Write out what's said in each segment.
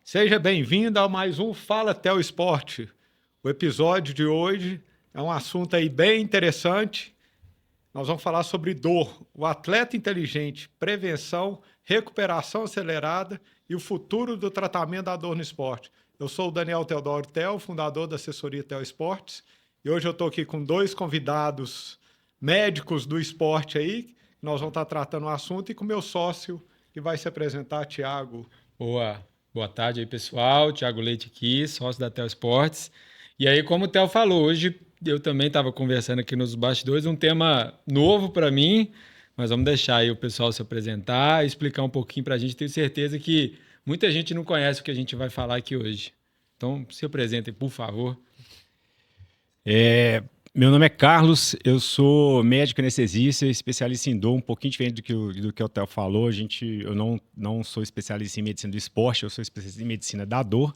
Seja bem-vindo a mais um Fala Tel Esporte. O episódio de hoje é um assunto aí bem interessante. Nós vamos falar sobre dor, o atleta inteligente, prevenção, recuperação acelerada e o futuro do tratamento da dor no esporte. Eu sou o Daniel Teodoro Tel, fundador da assessoria Tel Esportes, e hoje eu estou aqui com dois convidados médicos do esporte aí, que nós vamos estar tratando o assunto, e com o meu sócio, que vai se apresentar, Thiago. Boa tarde aí, pessoal. Thiago Leite aqui, sócio da Tel Esportes. E aí, como o Tel falou, hoje eu também estava conversando aqui nos bastidores, um tema novo para mim, mas vamos deixar aí o pessoal se apresentar, explicar um pouquinho para a gente. Tenho certeza que muita gente não conhece o que a gente vai falar aqui hoje. Então, se apresentem, por favor. Meu nome é Carlos, eu sou médico anestesista, especialista em dor, um pouquinho diferente do que o Theo falou. Eu não sou especialista em medicina do esporte, eu sou especialista em medicina da dor.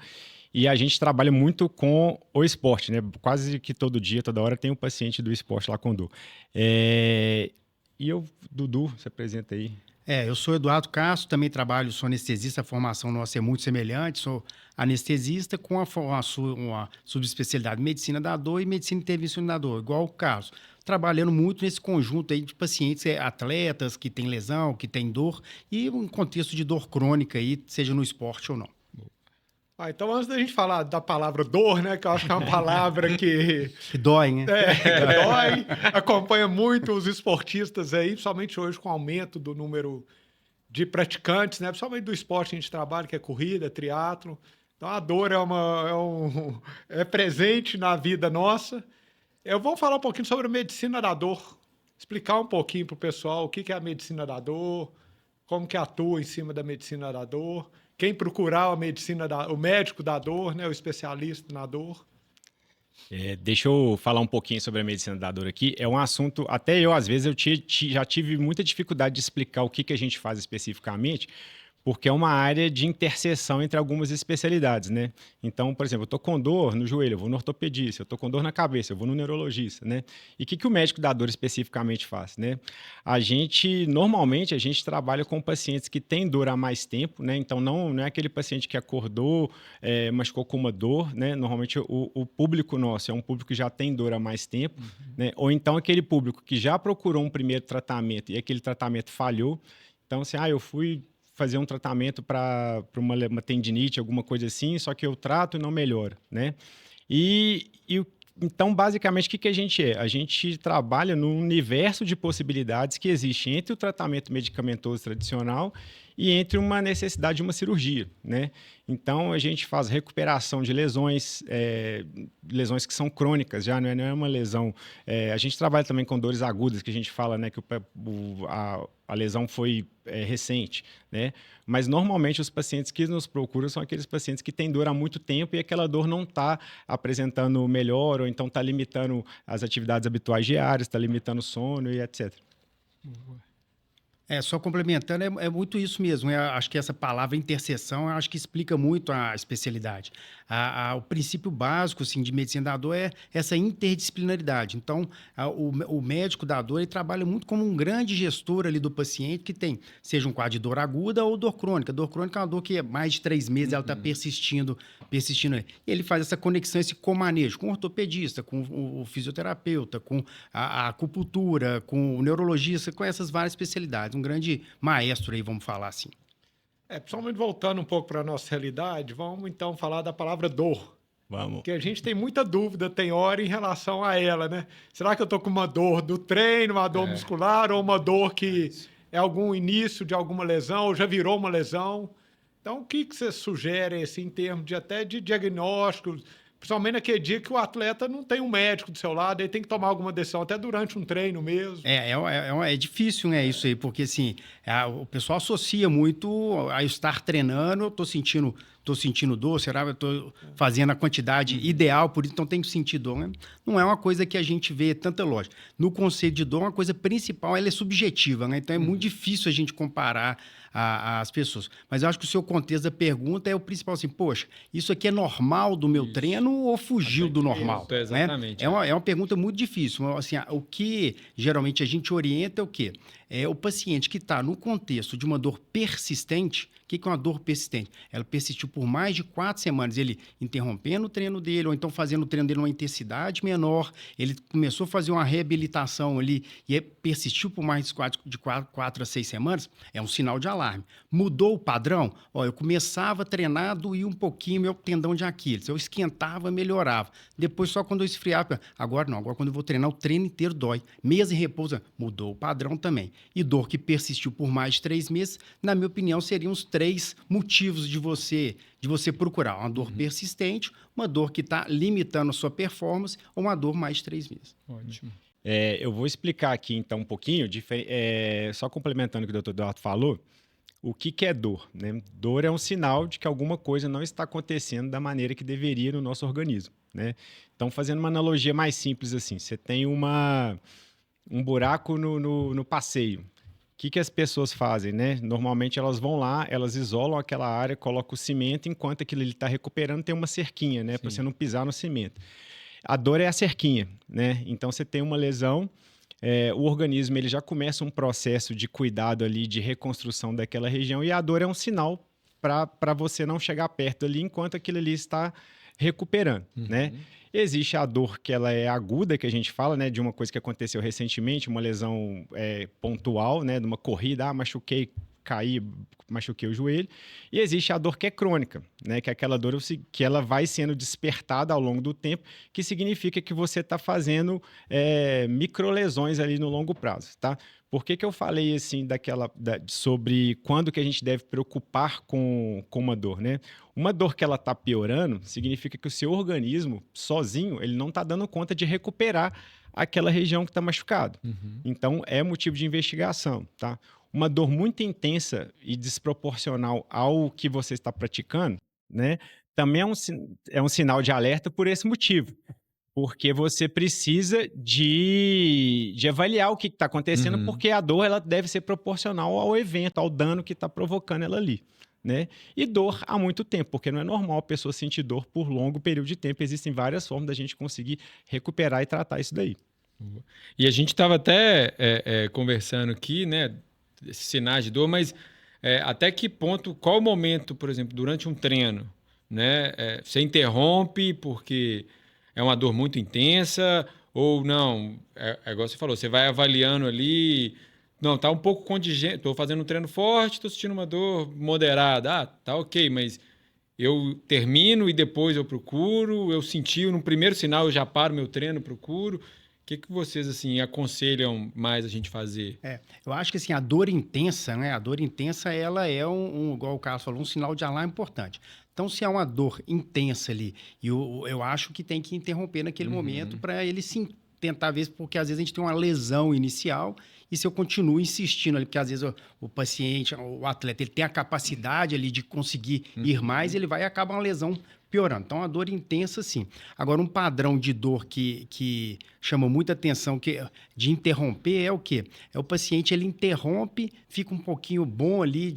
E a gente trabalha muito com o esporte, né? Quase que todo dia, toda hora, tem um paciente do esporte lá com dor. Dudu, se apresenta aí. Eu sou Eduardo Castro, também trabalho, sou anestesista, a formação nossa é muito semelhante, sou anestesista com uma subespecialidade em medicina da dor e medicina intervencional da dor, igual o Carlos. Trabalhando muito nesse conjunto aí de pacientes, atletas que têm lesão, que têm dor, e um contexto de dor crônica aí, seja no esporte ou não. Então, antes da gente falar da palavra dor, né, que eu acho que é uma palavra que dói, né? Dói, acompanha muito os esportistas aí, principalmente hoje com o aumento do número de praticantes, né, principalmente do esporte que a gente trabalha, que é corrida, triatlo. Então, a dor é presente na vida nossa. Eu vou falar um pouquinho sobre a medicina da dor, explicar um pouquinho para o pessoal o que é a medicina da dor, como que atua em cima da medicina da dor. Quem procurar o médico da dor, né, o especialista na dor. Deixa eu falar um pouquinho sobre a medicina da dor aqui. É um assunto, até eu, às vezes, já tive muita dificuldade de explicar o que a gente faz especificamente, porque é uma área de interseção entre algumas especialidades, né? Então, por exemplo, eu estou com dor no joelho, eu vou no ortopedista, eu estou com dor na cabeça, eu vou no neurologista, né? E o que o médico da dor especificamente faz, né? Normalmente, a gente trabalha com pacientes que têm dor há mais tempo, né? Então, não é aquele paciente que acordou, mas ficou com uma dor, né? Normalmente, o público nosso é um público que já tem dor há mais tempo, né? Ou então aquele público que já procurou um primeiro tratamento e aquele tratamento falhou. Então, assim, eu fui fazer um tratamento para uma tendinite, alguma coisa assim, só que eu trato e não melhora, né? Então, basicamente, o que a gente é? A gente trabalha num universo de possibilidades que existe entre o tratamento medicamentoso tradicional e entre uma necessidade de uma cirurgia, né? Então, a gente faz recuperação de lesões, lesões que são crônicas, já não é uma lesão... a gente trabalha também com dores agudas, que a gente fala, né, que a lesão foi recente, né? Mas, normalmente, os pacientes que nos procuram são aqueles pacientes que têm dor há muito tempo e aquela dor não está apresentando melhor, ou então está limitando as atividades habituais diárias, está limitando o sono e etc. Só complementando, é muito isso mesmo. Acho que essa palavra interseção, acho que explica muito a especialidade. O princípio básico assim, de medicina da dor é essa interdisciplinaridade. Então, o médico da dor ele trabalha muito como um grande gestor ali do paciente que tem, seja um quadro de dor aguda ou dor crônica. Dor crônica é uma dor que é mais de 3 meses, ela está persistindo. E ele faz essa conexão, esse comanejo com o ortopedista, com o fisioterapeuta, com a acupuntura, com o neurologista, com essas várias especialidades. Um grande maestro aí, vamos falar assim. Principalmente voltando um pouco para a nossa realidade, vamos então falar da palavra dor. Vamos. Porque a gente tem muita dúvida, tem hora em relação a ela, né? Será que eu estou com uma dor do treino, uma dor muscular, ou uma dor que é algum início de alguma lesão, ou já virou uma lesão? Então, o que você sugere assim, em termos de diagnóstico, principalmente naquele dia que o atleta não tem um médico do seu lado, ele tem que tomar alguma decisão, até durante um treino mesmo. É difícil, né, isso aí, porque assim, o pessoal associa muito a estar treinando, eu estou sentindo dor, será que eu estou fazendo a quantidade ideal, por isso então tem que sentir dor, né? Não é uma coisa que a gente vê tanta lógica. No conceito de dor, uma coisa principal, ela é subjetiva, né? Então é muito difícil a gente comparar as pessoas. Mas eu acho que o seu contexto da pergunta é o principal, assim, poxa, isso aqui é normal do meu treino ou fugiu do normal? Exatamente. Né? É uma pergunta muito difícil. Assim, o que geralmente a gente orienta é o quê? É o paciente que está no contexto de uma dor persistente. O que é uma dor persistente? Ela persistiu por mais de 4 semanas, ele interrompendo o treino dele, ou então fazendo o treino dele numa intensidade menor, ele começou a fazer uma reabilitação ali e persistiu por mais de 4 a 6 semanas, é um sinal de alarme. Mudou o padrão? Ó, eu começava a treinar, doía um pouquinho meu tendão de Aquiles, eu esquentava, melhorava. Depois só quando eu esfriava, agora não, agora quando eu vou treinar o treino inteiro dói. Mês em repouso, mudou o padrão também. E dor que persistiu por mais de 3 meses, na minha opinião, seriam os 3 motivos de você procurar. Uma dor persistente, uma dor que está limitando a sua performance ou uma dor mais de 3 meses. Ótimo. Eu vou explicar aqui, então, um pouquinho, só complementando o que o Dr. Eduardo falou, o que é dor, né? Dor é um sinal de que alguma coisa não está acontecendo da maneira que deveria no nosso organismo, né? Então, fazendo uma analogia mais simples assim, você tem um buraco no passeio. O que as pessoas fazem, né? Normalmente elas vão lá, elas isolam aquela área, colocam o cimento, enquanto aquilo ele está recuperando, tem uma cerquinha, né? Para você não pisar no cimento. A dor é a cerquinha, né? Então, você tem uma lesão, o organismo ele já começa um processo de cuidado ali, de reconstrução daquela região, e a dor é um sinal para você não chegar perto ali, enquanto aquilo ali está recuperando, né? Existe a dor que ela é aguda, que a gente fala, né? De uma coisa que aconteceu recentemente, uma lesão pontual, né? De uma corrida, machuquei, caí, machuquei o joelho. E existe a dor que é crônica, né? Que é aquela dor que ela vai sendo despertada ao longo do tempo, que significa que você está fazendo microlesões ali no longo prazo, tá? Por que eu falei assim sobre quando que a gente deve preocupar com uma dor, né? Uma dor que ela está piorando significa que o seu organismo, sozinho, ele não está dando conta de recuperar aquela região que está machucado. Então, é motivo de investigação, tá? Uma dor muito intensa e desproporcional ao que você está praticando, né? Também é um sinal de alerta por esse motivo. Porque você precisa de avaliar o que está acontecendo, porque a dor ela deve ser proporcional ao evento, ao dano que está provocando ela ali, né? E dor há muito tempo, porque não é normal a pessoa sentir dor por longo período de tempo. Existem várias formas da gente conseguir recuperar e tratar isso daí. E a gente estava até conversando aqui, né? Esses sinais de dor, mas até que ponto, qual o momento, por exemplo, durante um treino, né? Você interrompe porque é uma dor muito intensa, ou não, igual você falou, você vai avaliando ali, não, tá um pouco contingente, estou fazendo um treino forte, estou sentindo uma dor moderada, tá ok, mas eu termino e depois eu procuro, eu senti no primeiro sinal, eu já paro meu treino, procuro. O que vocês assim aconselham mais a gente fazer? Eu acho que assim, a dor intensa, né? A dor intensa, ela é igual o Carlos falou, um sinal de alarme importante. Então, se é uma dor intensa ali, eu acho que tem que interromper naquele momento para ele tentar ver, porque às vezes a gente tem uma lesão inicial e se eu continuo insistindo ali, porque às vezes o paciente, o atleta, ele tem a capacidade ali de conseguir ir mais, ele vai e acaba uma lesão piorando. Então, a dor intensa, sim. Agora, um padrão de dor que chama muita atenção de interromper é o quê? É o paciente, ele interrompe, fica um pouquinho bom ali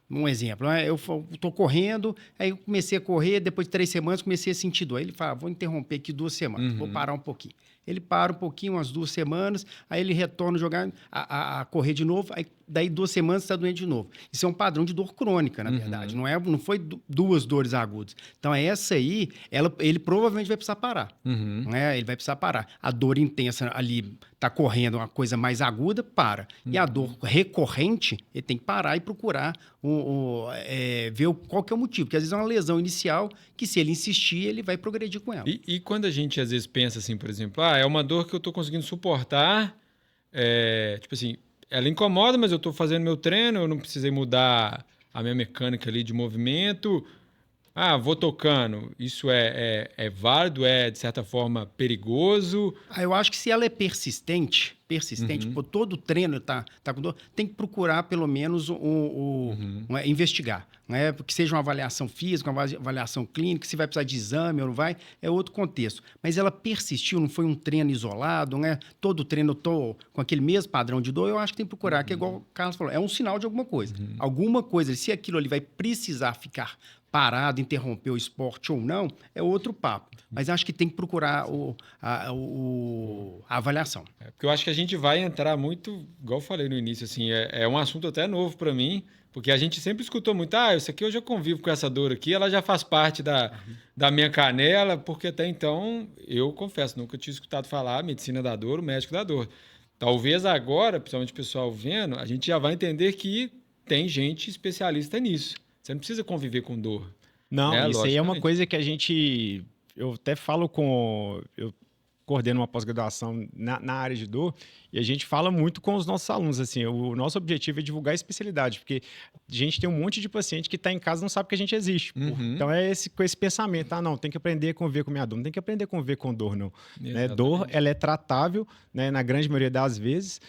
um exemplo, né? Eu estou correndo, aí eu comecei a correr, depois de 3 semanas comecei a sentir dor. Aí ele fala, vou interromper aqui 2 semanas, vou parar um pouquinho. Ele para um pouquinho, umas 2 semanas, aí ele retorna a jogar, a correr de novo, aí daí 2 semanas está doente de novo. Isso é um padrão de dor crônica, na verdade. Não foi 2 dores agudas. Então, essa aí, ele provavelmente vai precisar parar. Né? Ele vai precisar parar. A dor intensa ali, está correndo uma coisa mais aguda, para. E a dor recorrente, ele tem que parar e procurar ver qual que é o motivo. Porque às vezes é uma lesão inicial que, se ele insistir, ele vai progredir com ela. E quando a gente, às vezes, pensa assim, por exemplo, é uma dor que eu estou conseguindo suportar, tipo assim, ela incomoda, mas eu estou fazendo meu treino, eu não precisei mudar a minha mecânica ali de movimento. Vou tocando. Isso é válido? É, de certa forma, perigoso? Eu acho que se ela é persistente, todo treino tá com dor, tem que procurar, pelo menos, investigar. Né? Porque seja uma avaliação física, uma avaliação clínica, se vai precisar de exame ou não vai, é outro contexto. Mas ela persistiu, não foi um treino isolado, né? Todo treino eu tô com aquele mesmo padrão de dor, eu acho que tem que procurar, que é igual o Carlos falou, é um sinal de alguma coisa. Alguma coisa, se aquilo ali vai precisar ficar parado, interromper o esporte ou não, é outro papo. Mas acho que tem que procurar a avaliação. Porque eu acho que a gente vai entrar muito, igual eu falei no início, assim, é um assunto até novo para mim, porque a gente sempre escutou muito, isso aqui eu já convivo com essa dor aqui, ela já faz parte da minha canela, porque até então, eu confesso, nunca tinha escutado falar medicina da dor, o médico da dor. Talvez agora, principalmente o pessoal vendo, a gente já vai entender que tem gente especialista nisso. Você não precisa conviver com dor. Não, né? isso aí é uma Logicamente. coisa que a gente... Eu até falo com... Eu coordeno uma pós-graduação na área de dor e a gente fala muito com os nossos alunos. Assim, o nosso objetivo é divulgar a especialidade, porque a gente tem um monte de paciente que está em casa e não sabe que a gente existe. Uhum. Então, com esse pensamento, não, tem que aprender a conviver com minha dor, não tem que aprender a conviver com dor, não. Né? Dor, ela é tratável, né, na grande maioria das vezes,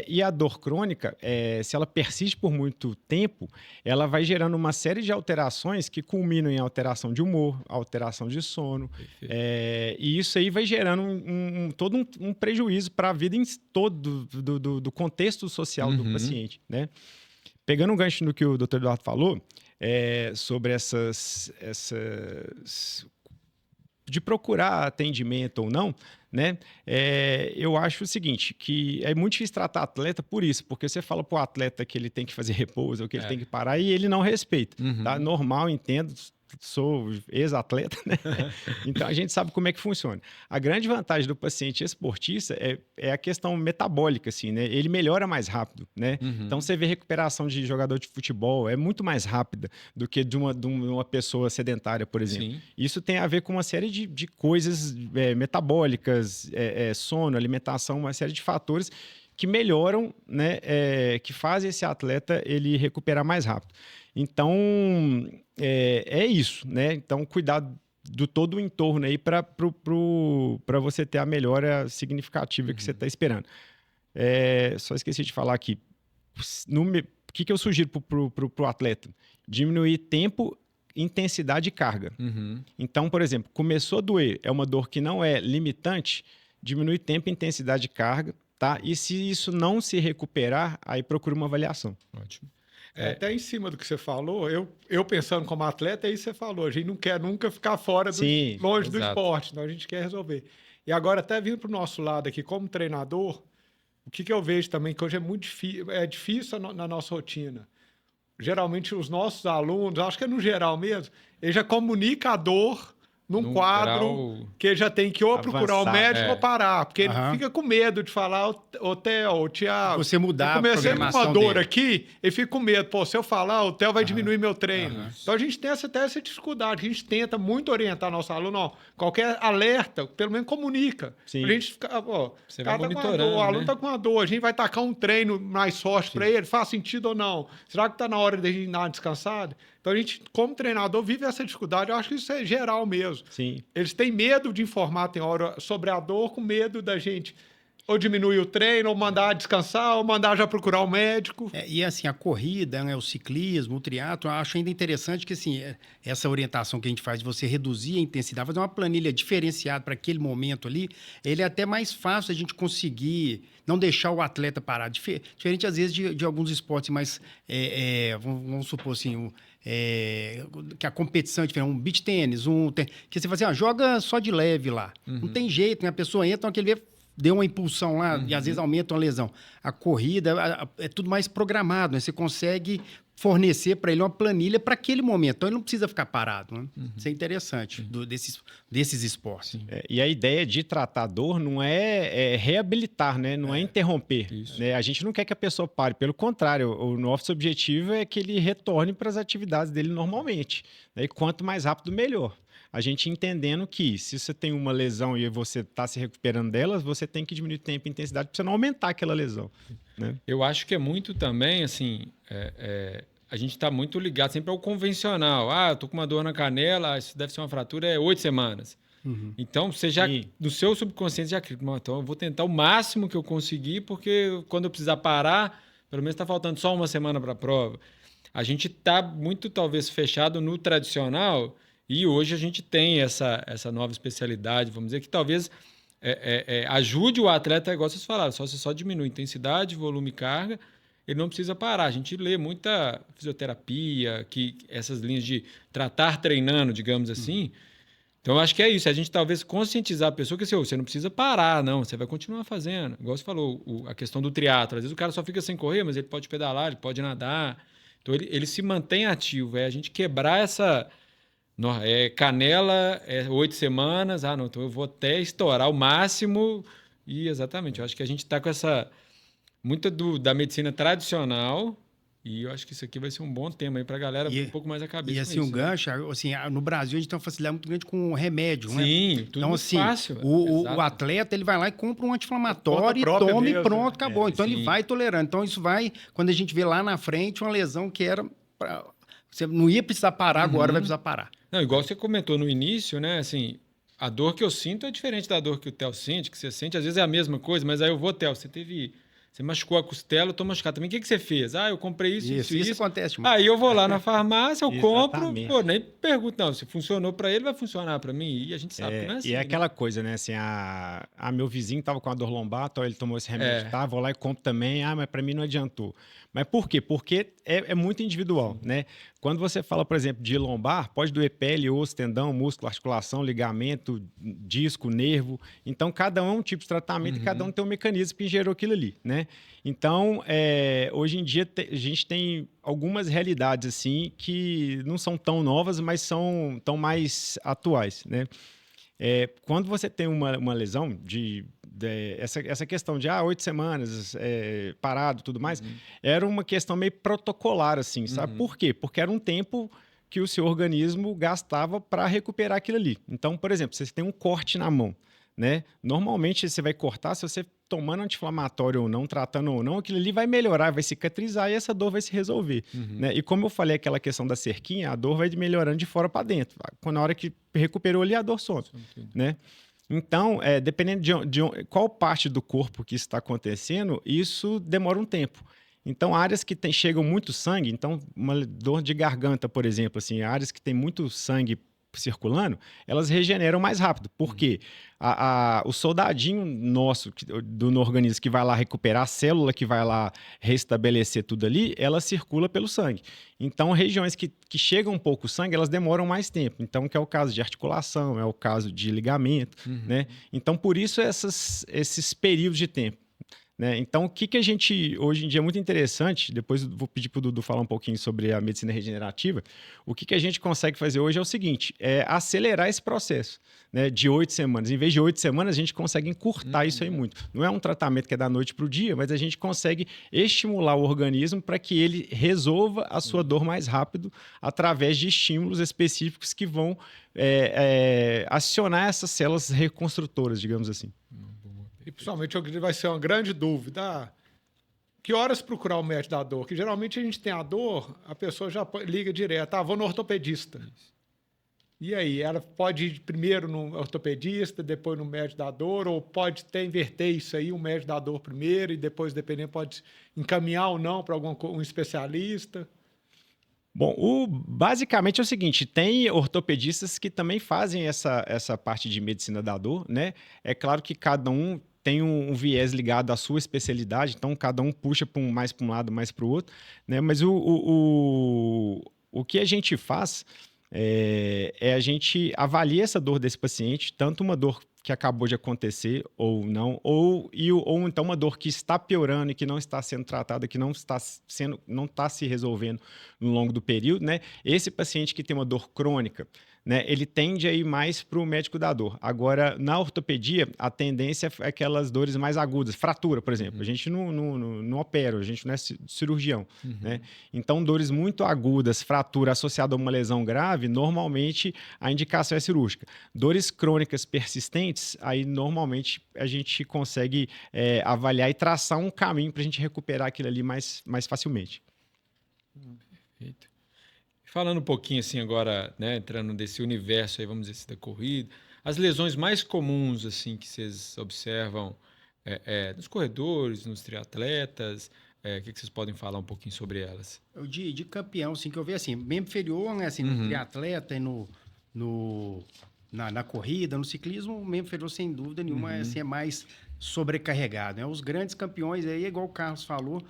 e a dor crônica, se ela persiste por muito tempo, ela vai gerando uma série de alterações que culminam em alteração de humor, alteração de sono, e isso aí vai gerando todo um prejuízo para a vida em todo do contexto social do paciente, né? Pegando um gancho no que o Dr. Eduardo falou, sobre essas de procurar atendimento ou não, né? Eu acho o seguinte, que é muito difícil tratar atleta por isso, porque você fala para o atleta que ele tem que fazer repouso ou que ele tem que parar e ele não respeita. Tá? Normal, entendo, sou ex-atleta, né? Então a gente sabe como é que funciona. A grande vantagem do paciente esportista é a questão metabólica, assim, né? Ele melhora mais rápido, né? Então você vê recuperação de jogador de futebol é muito mais rápida do que de uma pessoa sedentária, por exemplo. Sim. Isso tem a ver com uma série de coisas metabólicas, sono, alimentação, uma série de fatores que melhoram, né? Que fazem esse atleta ele recuperar mais rápido. Então, é isso, né? Então, cuidar do todo o entorno aí para você ter a melhora significativa que você está esperando. Só esqueci de falar aqui. O que eu sugiro para o atleta? Diminuir tempo, intensidade e carga. Então, por exemplo, começou a doer, é uma dor que não é limitante, diminui tempo, intensidade e carga, tá? E se isso não se recuperar, aí procura uma avaliação. Ótimo. Até em cima do que você falou, eu pensando como atleta, é isso que você falou. A gente não quer nunca ficar longe do esporte, então a gente quer resolver. E agora, até vindo para o nosso lado aqui, como treinador, o que eu vejo também, que hoje é muito difícil na nossa rotina. Geralmente, os nossos alunos, acho que é no geral mesmo, eles já comunicam a dor num quadro que já tem que ou procurar o médico ou parar, porque ele fica com medo de falar, ô Theo, Thiago, você mudar eu comecei a com uma programação dor dele. aqui, ele fica com medo, se eu falar, o Theo vai diminuir meu treino. Então a gente tem até essa dificuldade, a gente tenta muito orientar nosso aluno, qualquer alerta, pelo menos comunica. Sim. A gente fica, você vai monitorando, o aluno né? tá com uma dor, a gente vai tacar um treino mais forte para ele, faz sentido ou não? Será que tá na hora de a gente dar uma descansada? Então, a gente, como treinador, vive essa dificuldade. Eu acho que isso é geral mesmo. Sim. Eles têm medo de informar, tem hora, sobre a dor, com medo da gente ou diminuir o treino, ou mandar descansar, ou mandar já procurar o médico. E assim, a corrida, né, o ciclismo, o triatlo, eu acho ainda interessante que assim, essa orientação que a gente faz de você reduzir a intensidade, fazer uma planilha diferenciada para aquele momento ali, ele é até mais fácil a gente conseguir não deixar o atleta parar. Diferente, às vezes, de alguns esportes mais, vamos supor assim, que a competição é diferente, um beach tênis, que você fala assim, joga só de leve lá. Não tem jeito, né? A pessoa entra, aquele deu uma impulsão lá e às vezes aumenta uma lesão. A corrida é tudo mais programado, né? Você consegue fornecer para ele uma planilha para aquele momento. Então, ele não precisa ficar parado. Né? Isso é interessante desses esportes. E a ideia de tratar a dor não é reabilitar, né? Não é interromper. Né? A gente não quer que a pessoa pare. Pelo contrário, o nosso objetivo é que ele retorne para as atividades dele normalmente. Né? E quanto mais rápido, melhor. A gente entendendo que se você tem uma lesão e você está se recuperando delas, você tem que diminuir tempo e intensidade para você não aumentar aquela lesão. Né? Eu acho que é muito também, assim, a gente está muito ligado sempre ao convencional. Eu tô com uma dor na canela, isso deve ser uma fratura, 8 semanas. Então, você já, no seu subconsciente, já acredita, então eu vou tentar o máximo que eu conseguir, porque quando eu precisar parar, pelo menos está faltando só uma semana para a prova. A gente está muito, talvez, fechado no tradicional. E hoje a gente tem essa nova especialidade, vamos dizer, que talvez ajude o atleta, igual vocês falaram, você só diminui intensidade, volume e carga, ele não precisa parar. A gente lê muita fisioterapia, essas linhas de tratar treinando, digamos assim. Então, eu acho que é isso. A gente talvez conscientizar a pessoa que assim, você não precisa parar, não. Você vai continuar fazendo. Igual você falou, a questão do triatlo. Às vezes o cara só fica sem correr, mas ele pode pedalar, ele pode nadar. Então, ele se mantém ativo. É a gente quebrar essa... canela, 8 semanas. Não, então eu vou até estourar o máximo. E exatamente, eu acho que a gente está com essa... Muita da medicina tradicional... E eu acho que isso aqui vai ser um bom tema aí para a galera um pouco mais a cabeça. E assim, com isso, um gancho, assim, no Brasil a gente tem uma facilidade muito grande com remédio, né? Sim, tudo então, muito assim, fácil. O atleta, ele vai lá e compra um anti-inflamatório e toma mesmo, e pronto, acabou. Então, ele vai tolerando. Então, isso vai, quando a gente vê lá na frente uma lesão que era... Você não ia precisar parar, agora vai precisar parar. Não, igual você comentou no início, né? Assim, a dor que eu sinto é diferente da dor que o Theo sente, que você sente. Às vezes é a mesma coisa, mas aí eu vou, Theo, você machucou a costela, eu tô machucado também. O que você fez? Eu comprei isso. Acontece demais. Aí eu vou lá na farmácia, eu compro, nem pergunto, não, se funcionou para ele, vai funcionar para mim. E a gente sabe que não é assim. E é aquela coisa, né? Assim, meu vizinho tava com a dor lombar, então ele tomou esse remédio, vou lá e compro também. Mas para mim não adiantou. Mas por quê? Porque é muito individual, né? Quando você fala, por exemplo, de lombar, pode doer pele, osso, tendão, músculo, articulação, ligamento, disco, nervo. Então, cada um é um tipo de tratamento e cada um tem um mecanismo que gerou aquilo ali, né? Então, hoje em dia, a gente tem algumas realidades, assim, que não são tão novas, mas são tão mais atuais, né? Quando você tem uma lesão essa questão de 8 semanas parado e tudo mais, era uma questão meio protocolar, assim, sabe? Por quê? Porque era um tempo que o seu organismo gastava para recuperar aquilo ali. Então, por exemplo, você tem um corte na mão, né? Normalmente você vai cortar, se você tomando anti-inflamatório ou não, tratando ou não, aquilo ali vai melhorar, vai cicatrizar e essa dor vai se resolver, né? E como eu falei, aquela questão da cerquinha, a dor vai melhorando de fora para dentro. Na hora que recuperou ali, a dor some, né? Então, dependendo de qual parte do corpo que está acontecendo, isso demora um tempo. Então, áreas que chegam muito sangue, então uma dor de garganta, por exemplo, assim, áreas que tem muito sangue circulando, elas regeneram mais rápido. Por quê? O soldadinho nosso no organismo que vai lá recuperar, a célula que vai lá restabelecer tudo ali, ela circula pelo sangue. Então, regiões que chegam um pouco sangue, elas demoram mais tempo. Então, que é o caso de articulação, é o caso de ligamento, né? Então, por isso esses períodos de tempo. Né? Então, o que a gente, hoje em dia, é muito interessante, depois vou pedir para o Dudu falar um pouquinho sobre a medicina regenerativa, o que a gente consegue fazer hoje é o seguinte, acelerar esse processo, né, de 8 semanas. Em vez de 8 semanas, a gente consegue encurtar isso aí muito. Não é um tratamento que é da noite para o dia, mas a gente consegue estimular o organismo para que ele resolva a sua dor mais rápido através de estímulos específicos que vão acionar essas células reconstrutoras, digamos assim. E principalmente vai ser uma grande dúvida. Que horas procurar o médico da dor? Que geralmente a gente tem a dor, a pessoa já liga direto. Vou no ortopedista. E aí, ela pode ir primeiro no ortopedista, depois no médico da dor, ou pode até inverter isso aí, o médico da dor primeiro e depois, dependendo, pode encaminhar ou não para um especialista? Bom, basicamente é o seguinte, tem ortopedistas que também fazem essa parte de medicina da dor, né? É claro que cada um tem um viés ligado à sua especialidade, então cada um puxa mais para um lado, mais para o outro, né? Mas o que a gente faz a gente avalia essa dor desse paciente, tanto uma dor que acabou de acontecer ou não, ou então uma dor que está piorando e que não está sendo tratada, que não está se resolvendo no longo do período, né? Esse paciente que tem uma dor crônica, né, ele tende a ir mais para o médico da dor. Agora, na ortopedia, a tendência é aquelas dores mais agudas, fratura, por exemplo. A gente não opera, a gente não é cirurgião, né? Então, dores muito agudas, fratura associada a uma lesão grave, normalmente a indicação é cirúrgica. Dores crônicas persistentes, aí normalmente a gente consegue avaliar e traçar um caminho para a gente recuperar aquilo ali mais facilmente. Perfeito. Falando um pouquinho assim agora, né, entrando nesse universo aí, vamos dizer assim, da corrida, as lesões mais comuns assim que vocês observam nos corredores, nos triatletas, o que vocês podem falar um pouquinho sobre elas? De campeão, assim, que eu vejo assim, membro inferior, né, assim, no triatleta e na corrida, no ciclismo, o membro inferior, sem dúvida nenhuma, assim, é mais sobrecarregado, né? Os grandes campeões aí, igual o Carlos falou,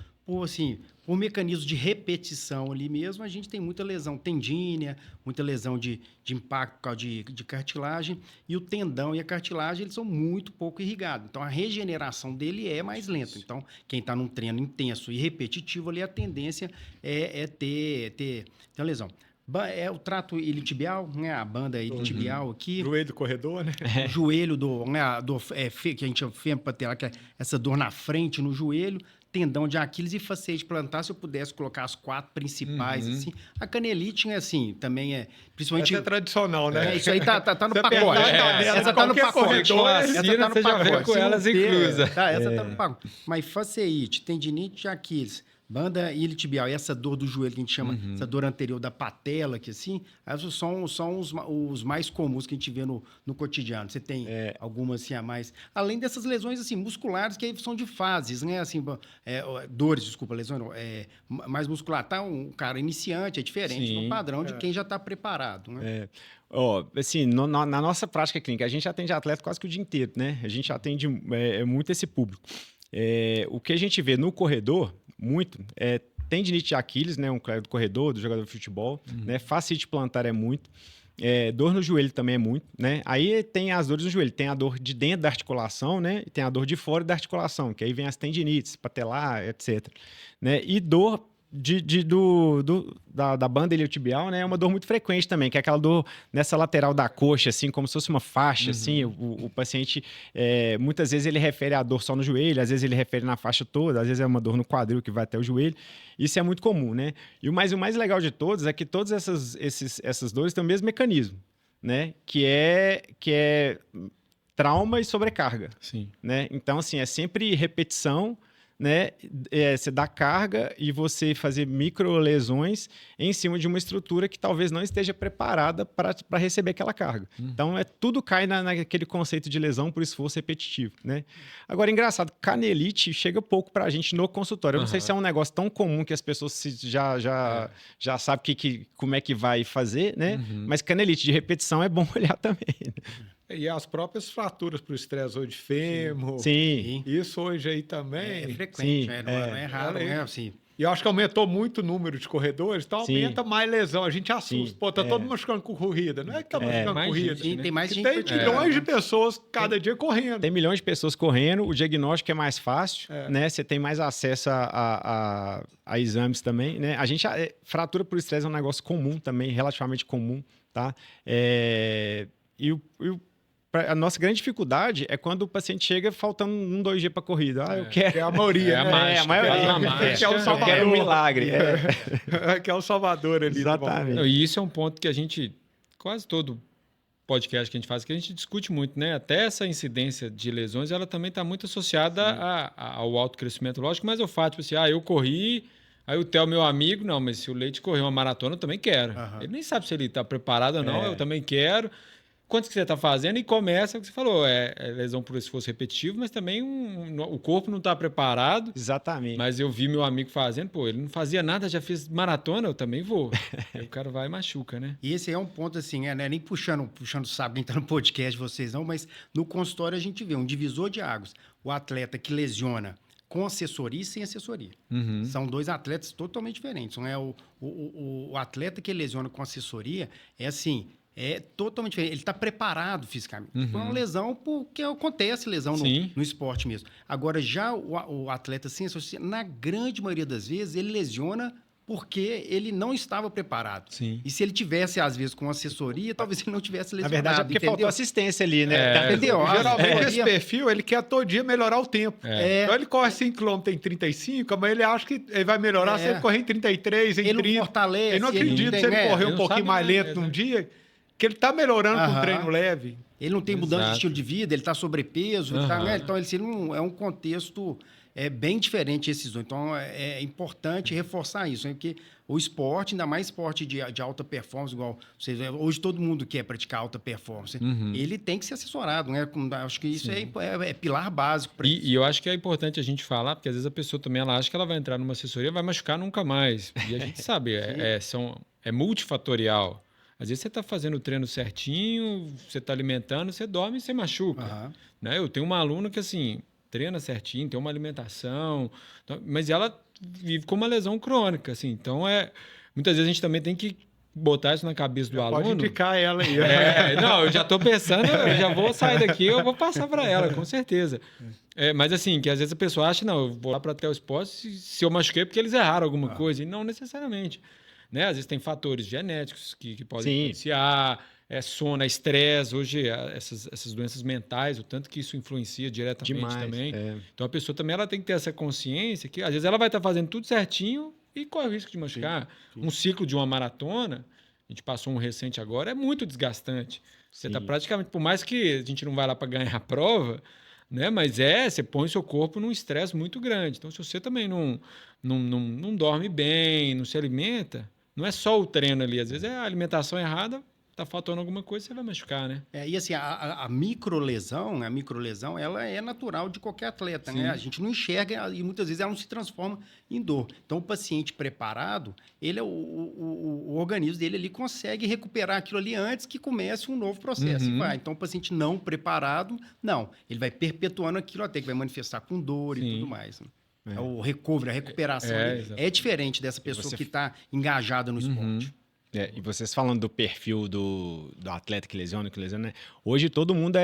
por mecanismo de repetição ali mesmo, a gente tem muita lesão tendínea, muita lesão de impacto por causa de cartilagem, e o tendão e a cartilagem eles são muito pouco irrigados. Então, a regeneração dele é mais lenta. Então, quem está num treino intenso e repetitivo ali, a tendência é ter uma lesão. É o trato iliotibial, né? A banda iliotibial aqui. Joelho do corredor, né? O joelho que a gente chama fêmur patelar, que é essa dor na frente, no joelho, tendão de Aquiles e facete plantar, se eu pudesse colocar as 4 principais, assim. A canelite, assim, também é... Principalmente... Essa é tradicional, né? Isso aí tá no Você pacote. essa tá no qualquer pacote. corredor, Essa tá no você já vê pacote. com Se não elas ter, inclusas. essa tá no pacote. Mas faceite, tendinite de Aquiles, banda iliotibial, e essa dor do joelho que a gente chama, essa dor anterior da patela, que assim, essas são os mais comuns que a gente vê no cotidiano. Você tem algumas assim a mais. Além dessas lesões assim, musculares, que aí são de fases, né? Assim, dores, desculpa, lesões não, mais muscular. Tá um cara iniciante, é diferente do padrão de quem já está preparado, né? Assim, na nossa prática clínica, a gente atende atleta quase que o dia inteiro, né? A gente atende muito esse público. O que a gente vê no corredor, muito, tendinite de Aquiles, né? Um do corredor, do jogador de futebol, né? Fascite plantar é muito. Dor no joelho também é muito, né? Aí tem as dores no joelho, tem a dor de dentro da articulação, né? E tem a dor de fora da articulação, que aí vem as tendinites, patelar, etc. Né? E dor da banda iliotibial, né? É uma dor muito frequente também, que é aquela dor nessa lateral da coxa, assim, como se fosse uma faixa, assim. O paciente, muitas vezes ele refere a dor só no joelho, às vezes ele refere na faixa toda, às vezes é uma dor no quadril que vai até o joelho. Isso é muito comum, né? E o mais legal de todos é que todas essas dores têm o mesmo mecanismo, né? Que é trauma e sobrecarga. Sim. Né? Então, assim, é sempre repetição, né? Você dá carga e você fazer micro lesões em cima de uma estrutura que talvez não esteja preparada para receber aquela carga. Então, tudo cai naquele conceito de lesão por esforço repetitivo, né? Agora, engraçado, canelite chega pouco para a gente no consultório. Eu não sei se é um negócio tão comum que as pessoas já sabem como é que vai fazer, né? Mas canelite de repetição é bom olhar também. E as próprias fraturas para o estressor de fêmur. Sim. Isso hoje aí também. É frequente, Sim, não é raro, né? Assim, E eu acho que aumentou muito o número de corredores, então aumenta mais lesão. A gente assusta. Sim, Pô, tá todo mundo machucando com corrida. Não é que tá machucando mais corrida. gente, tem mais Que gente tem milhões de pessoas cada dia correndo. Tem milhões de pessoas correndo, o diagnóstico é mais fácil, né? Você tem mais acesso a exames também, né? Fratura por estresse é um negócio comum também, relativamente comum, tá? A nossa grande dificuldade é quando o paciente chega faltando 2 dias para corrida. Eu quero. É a maioria, a né? mágica, a maioria. Que é o Eu Salvador. quero um milagre. Que é o Salvador ali. Exatamente. Não, e isso é um ponto que a gente, quase todo podcast que a gente faz, que a gente discute muito, né? Até essa incidência de lesões, ela também está muito associada ao alto crescimento, lógico, mas o fato, assim, eu corri, aí o Theo, meu amigo, não, mas se o Leite correr uma maratona, eu também quero. Ele nem sabe se ele está preparado ou não, eu também quero. Quanto que você está fazendo? E começa, o que você falou, lesão por esforço repetitivo, mas também o corpo não está preparado. Exatamente. Mas eu vi meu amigo fazendo, ele não fazia nada, já fez maratona, eu também vou. Aí o cara vai e machuca, né? e esse é um ponto assim, né? Nem puxando sabe, nem tá no podcast de vocês não, mas no consultório a gente vê um divisor de águas. O atleta que lesiona com assessoria e sem assessoria. São 2 atletas totalmente diferentes. Não é o atleta que lesiona com assessoria é assim... É totalmente diferente. Ele está preparado fisicamente. Foi uma lesão porque acontece lesão no esporte mesmo. Agora, já o atleta sem assessoria, na grande maioria das vezes, ele lesiona porque ele não estava preparado. Sim. E se ele tivesse, às vezes, com assessoria, talvez ele não tivesse lesionado. Na verdade, é porque faltou assistência ali, né? Entendeu? Geralmente esse perfil, ele quer todo dia melhorar o tempo. Então ele corre 5 km em 35, mas ele acha que ele vai melhorar se ele correr em 33, em ele 30. não fortalece. Ele não acredita se ele correr um pouquinho mais lento num dia, que ele está melhorando com um treino leve. Ele não tem mudança de Exato. estilo de vida, ele está sobrepeso, né? Então ele não, é um contexto bem diferente esses dois. Então é importante reforçar isso, né? Porque o esporte, ainda mais esporte de alta performance, igual hoje todo mundo quer praticar alta performance, ele tem que ser assessorado, né? Acho que isso é pilar básico para isso. E eu acho que é importante a gente falar, porque às vezes a pessoa também ela acha que ela vai entrar numa assessoria e vai machucar nunca mais. E a gente sabe, é multifatorial. Às vezes você está fazendo o treino certinho, você está alimentando, você dorme e você machuca. Né? Eu tenho uma aluna que, assim, treina certinho, tem uma alimentação, mas ela vive com uma lesão crônica, assim. Então, muitas vezes a gente também tem que botar isso na cabeça do aluno. Pode indicar ela aí. Não, eu já estou pensando, eu já vou sair daqui, eu vou passar para ela, com certeza. Mas assim, que às vezes a pessoa acha, não, eu vou lá para a Theo Esportes se eu machuquei porque eles erraram alguma coisa, e não necessariamente. Né? Às vezes tem fatores genéticos que podem influenciar, sono, estresse. Hoje, essas doenças mentais, o tanto que isso influencia diretamente também. Então, a pessoa também ela tem que ter essa consciência que, às vezes, ela vai estar fazendo tudo certinho e corre o risco de machucar. Um ciclo de uma maratona, a gente passou um recente agora, é muito desgastante. Você está praticamente, por mais que a gente não vai lá para ganhar a prova, né? Mas você põe o seu corpo num estresse muito grande. Então, se você também não dorme bem, não se alimenta, não é só o treino ali. Às vezes é a alimentação errada, tá faltando alguma coisa, você vai machucar, né? E assim, a microlesão, ela é natural de qualquer atleta, né? A gente não enxerga e muitas vezes ela não se transforma em dor. Então, o paciente preparado, o organismo dele ali consegue recuperar aquilo ali antes que comece um novo processo. E vai. Então, o paciente não preparado, não. Ele vai perpetuando aquilo até que vai manifestar com dor e tudo mais. Né? O recovery, a recuperação é diferente dessa pessoa que está engajada no esporte. E vocês falando do perfil do atleta que lesiona, né? Hoje todo mundo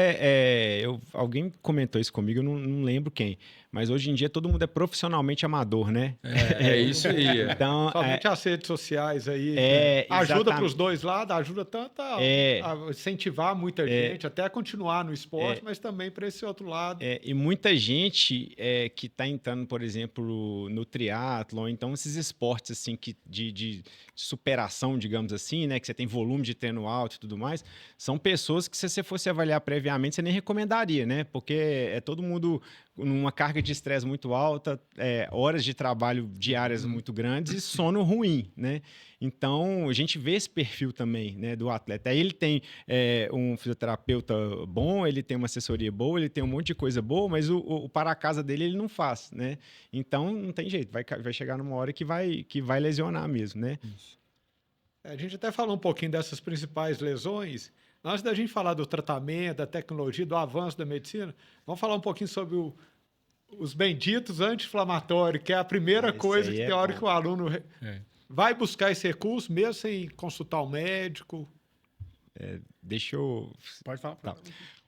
alguém comentou isso comigo, eu não lembro quem, mas hoje em dia todo mundo é profissionalmente amador, né? É isso aí. Então, somente as redes sociais aí ajuda para os dois lados, ajuda tanto a incentivar muita gente, até a continuar no esporte, mas também para esse outro lado. E muita gente que está entrando, por exemplo, no triatlon, então esses esportes assim, de superação, digamos assim, né, que você tem volume de treino alto e tudo mais, são pessoas que se você fosse avaliar previamente, você nem recomendaria, né? Porque é todo mundo numa carga de estresse muito alta, horas de trabalho diárias muito grandes e sono ruim, né? Então, a gente vê esse perfil também, né, do atleta. Aí ele tem um fisioterapeuta bom, ele tem uma assessoria boa, ele tem um monte de coisa boa, mas o para-casa dele ele não faz, né? Então, não tem jeito, vai chegar numa hora que vai lesionar mesmo, né? Isso. A gente até falou um pouquinho dessas principais lesões. Antes da gente falar do tratamento, da tecnologia, do avanço da medicina, vamos falar um pouquinho sobre os benditos anti-inflamatórios, que é a primeira coisa que tem hora que o aluno vai buscar esse recurso, mesmo sem consultar o médico. Deixa eu... Pode falar. Tá.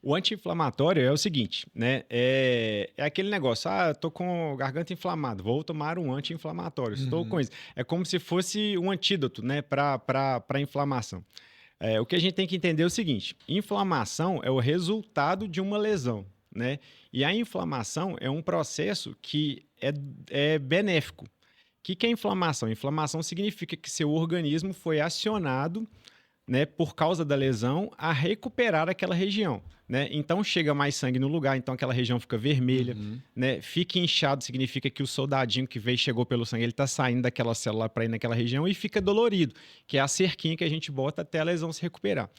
O anti-inflamatório é o seguinte, né? É aquele negócio, tô com garganta inflamada, vou tomar um anti-inflamatório. Estou com isso. É como se fosse um antídoto, né, para a inflamação. O que a gente tem que entender é o seguinte: inflamação é o resultado de uma lesão, né? E a inflamação é um processo que é benéfico. O que é inflamação? Inflamação significa que seu organismo foi acionado, né, por causa da lesão, a recuperar aquela região, né? Então chega mais sangue no lugar, então aquela região fica vermelha, né? Fica inchado, significa que o soldadinho que chegou pelo sangue, ele está saindo daquela célula para ir naquela região, e fica dolorido, que é a cerquinha que a gente bota até a lesão se recuperar.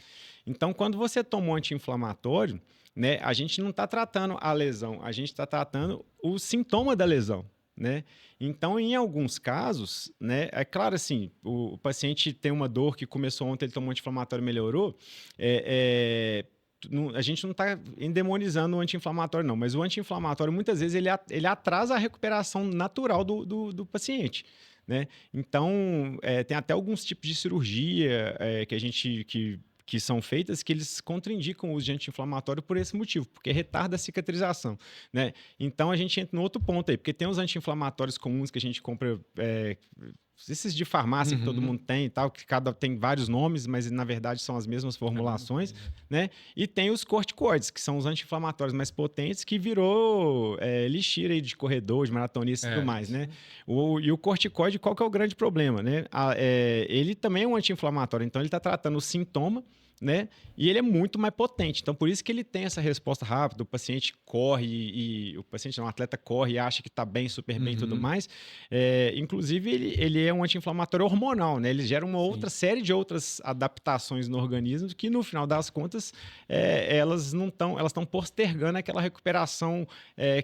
Então, quando você toma um anti-inflamatório, né, a gente não está tratando a lesão, a gente está tratando o sintoma da lesão, né? Então, em alguns casos, né, é claro assim, o paciente tem uma dor que começou ontem, ele tomou um anti-inflamatório e melhorou, a gente não está endemonizando o anti-inflamatório, não, mas o anti-inflamatório, muitas vezes, ele atrasa a recuperação natural do paciente, né? Então, tem até alguns tipos de cirurgia que são feitas, que eles contraindicam o uso de anti-inflamatório por esse motivo, porque retarda a cicatrização, né? Então, a gente entra no outro ponto aí, porque tem os anti-inflamatórios comuns que a gente compra, esses de farmácia que todo mundo tem e tal, que tem vários nomes, mas na verdade são as mesmas formulações, né? E tem os corticoides, que são os anti-inflamatórios mais potentes, que virou lixeira aí de corredor, de maratonista e tudo mais, né? E o corticoide, qual que é o grande problema, né? Ele também é um anti-inflamatório, então ele está tratando o sintoma, né? E ele é muito mais potente. Então, por isso que ele tem essa resposta rápida. O paciente corre o atleta corre e acha que está bem, super bem e tudo mais. Inclusive, ele é um anti-inflamatório hormonal, né? Ele gera uma outra série de outras adaptações no organismo que, no final das contas, elas estão postergando aquela recuperação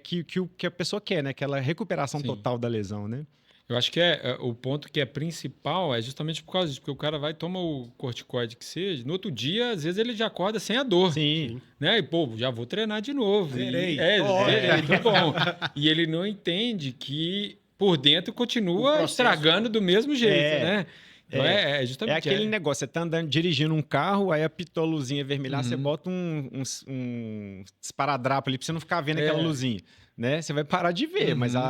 que a pessoa quer, né? Aquela recuperação total da lesão, né? Eu acho que o ponto que é principal é justamente por causa disso, porque o cara vai tomar o corticoide que seja, no outro dia, às vezes ele já acorda sem a dor. Sim. Né? E, já vou treinar de novo. Zerei. Zerei, tudo bom. E ele não entende que por dentro O continua processo- estragando do mesmo jeito, É, né? Então é É justamente... aquele negócio, você tá andando, dirigindo um carro, aí apitou a luzinha vermelha, você Uhum. bota um esparadrapo ali pra você não ficar vendo É. aquela luzinha, né? Você vai parar de ver, mas Uhum.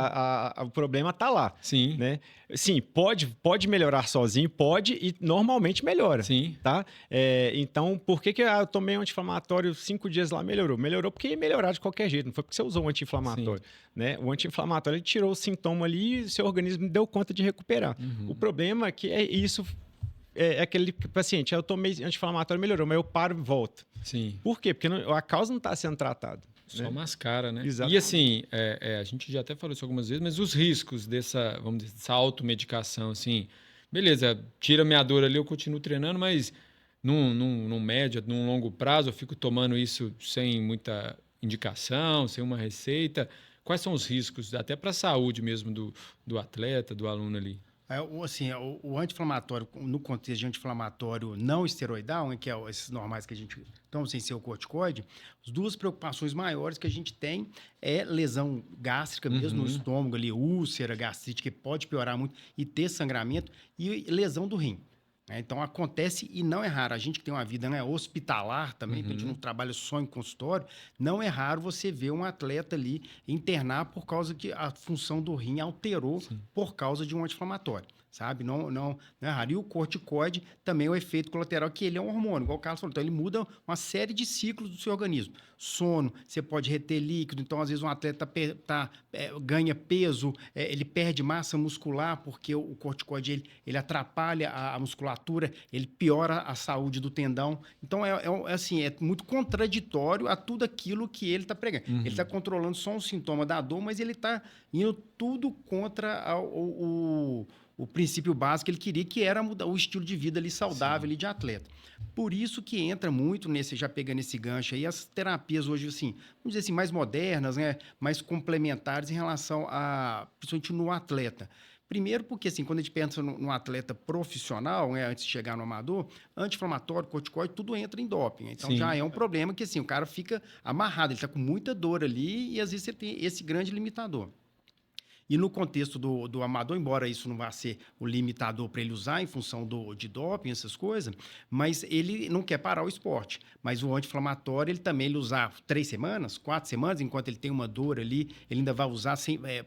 o problema tá lá, Sim, né? Sim, pode melhorar sozinho, pode e normalmente melhora, sim. tá? Então, por que eu tomei um anti-inflamatório 5 dias lá, melhorou? Melhorou porque ia melhorar de qualquer jeito, não foi porque você usou um anti-inflamatório, né? O anti-inflamatório, ele tirou o sintoma ali e seu organismo deu conta de recuperar. Uhum. O problema é que isso é aquele paciente, eu tomei anti-inflamatório, melhorou, mas eu paro e volto. Sim. Por quê? Porque a causa não está sendo tratada. Só Né? mascara, né? Exatamente. E assim, a gente já até falou isso algumas vezes, mas os riscos dessa, vamos dizer, dessa automedicação, assim, beleza, tira minha dor ali, eu continuo treinando, mas num médio, num longo prazo, eu fico tomando isso sem muita indicação, sem uma receita. Quais são os riscos, até para a saúde mesmo do atleta, do aluno ali? O anti-inflamatório, no contexto de anti-inflamatório não esteroidal, que é esses normais que a gente toma sem ser o corticoide, as duas preocupações maiores que a gente tem é lesão gástrica, mesmo no estômago ali, úlcera, gastrite, que pode piorar muito e ter sangramento, e lesão do rim. Então, acontece e não é raro. A gente que tem uma vida, né, hospitalar também, a gente não trabalha só em consultório, não é raro você ver um atleta ali internar por causa que a função do rim alterou por causa de um anti-inflamatório, sabe? Não é raro. E o corticoide também é o efeito colateral, que ele é um hormônio, igual o Carlos falou. Então, ele muda uma série de ciclos do seu organismo. Sono, você pode reter líquido. Então, às vezes, um atleta ganha peso, ele perde massa muscular, porque o corticoide ele atrapalha a musculatura, ele piora a saúde do tendão. Então, é muito contraditório a tudo aquilo que ele está pregando. Ele está controlando só um sintoma da dor, mas ele está indo tudo contra o princípio básico que ele queria, que era mudar o estilo de vida ali saudável ali de atleta. Por isso que entra muito já pegando esse gancho aí, as terapias hoje, assim, vamos dizer assim, mais modernas, né, mais complementares em relação principalmente no atleta. Primeiro porque, assim, quando a gente pensa no atleta profissional, né, antes de chegar no amador, anti-inflamatório, corticoide, tudo entra em doping. Então, já é um problema que, assim, o cara fica amarrado, ele está com muita dor ali e, às vezes, você tem esse grande limitador. E no contexto do amador, embora isso não vá ser o limitador para ele usar em função de doping, essas coisas, mas ele não quer parar o esporte. Mas o anti-inflamatório, ele usar 3 semanas, 4 semanas, enquanto ele tem uma dor ali, ele ainda vai usar,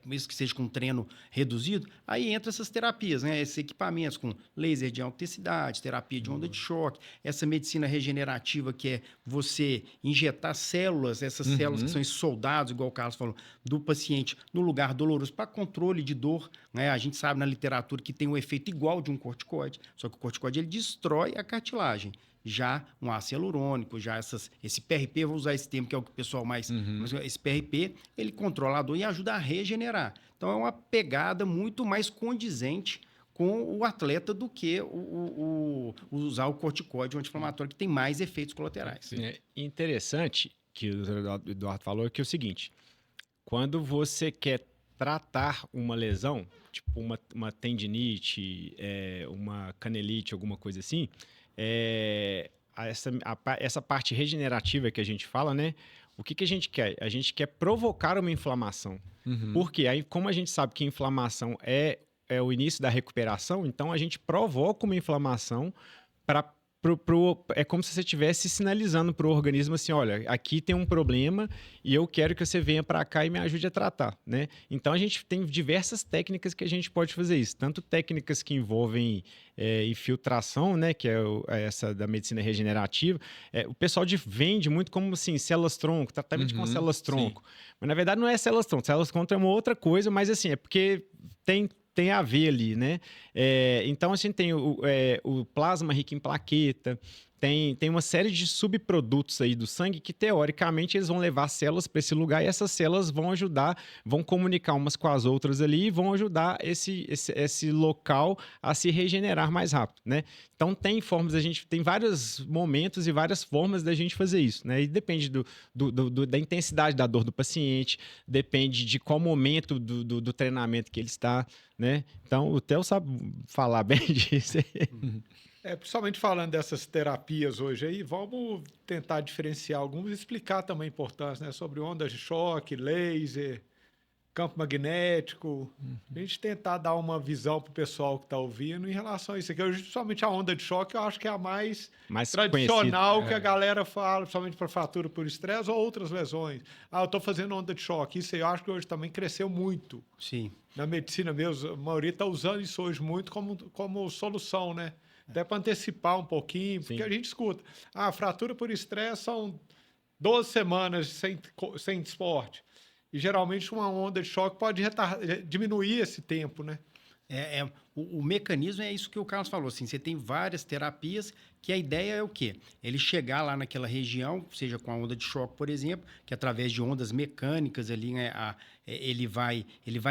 mesmo que seja com um treino reduzido, aí entra essas terapias, né? Esses equipamentos com laser de alta intensidade, terapia de onda de choque, essa medicina regenerativa que é você injetar células, essas células que são esses soldados, igual o Carlos falou, do paciente no lugar doloroso, para controle de dor, né? A gente sabe na literatura que tem um efeito igual de um corticoide, só que o corticoide ele destrói a cartilagem. Já um ácido hialurônico, já esse PRP, vou usar esse termo que é o que o pessoal mais... Esse PRP, ele controla a dor e ajuda a regenerar. Então, é uma pegada muito mais condizente com o atleta do que usar o corticoide, o anti-inflamatório, que tem mais efeitos colaterais. É interessante que o Eduardo falou que é o seguinte, quando você quer tratar uma lesão, tipo uma tendinite, uma canelite, alguma coisa assim, essa parte regenerativa que a gente fala, né? O que a gente quer? A gente quer provocar uma inflamação. Porque aí, como a gente sabe que a inflamação é o início da recuperação, então a gente provoca uma inflamação para... é como se você estivesse sinalizando para o organismo assim, olha, aqui tem um problema e eu quero que você venha para cá e me ajude a tratar, né? Então, a gente tem diversas técnicas que a gente pode fazer isso. Tanto técnicas que envolvem infiltração, né? Que é essa da medicina regenerativa. O pessoal vende muito como, assim, células-tronco, tratamento com células-tronco. Mas, na verdade, não é células-tronco. Células-tronco é uma outra coisa, mas, assim, é porque tem a ver ali, né? Então, a gente tem o plasma rico em plaqueta, tem uma série de subprodutos aí do sangue que, teoricamente, eles vão levar células para esse lugar e essas células vão ajudar, vão comunicar umas com as outras ali e vão ajudar esse local a se regenerar mais rápido, né? Então, a gente tem vários momentos e várias formas da gente fazer isso, né? E depende da intensidade da dor do paciente, depende de qual momento do treinamento que ele está, né? Então, o Theo sabe falar bem disso. Principalmente falando dessas terapias hoje aí, vamos tentar diferenciar alguns e explicar também a importância, né? Sobre ondas de choque, laser. campo magnético. A gente tentar dar uma visão para o pessoal que está ouvindo em relação a isso aqui. Principalmente a onda de choque, eu acho que é a mais tradicional conhecido. que a galera fala, principalmente para fratura por estresse ou outras lesões. Eu estou fazendo onda de choque. Isso aí eu acho que hoje também cresceu muito. Sim. Na medicina mesmo, a maioria está usando isso hoje muito como solução, né? Até para antecipar um pouquinho, porque Sim. a gente escuta. Fratura por estresse são 12 semanas sem esporte. E geralmente uma onda de choque pode diminuir esse tempo, né? O mecanismo é isso que o Carlos falou. Assim, você tem várias terapias que a ideia é o quê? Ele chegar lá naquela região, seja com a onda de choque, por exemplo, que através de ondas mecânicas ali, né, ele vai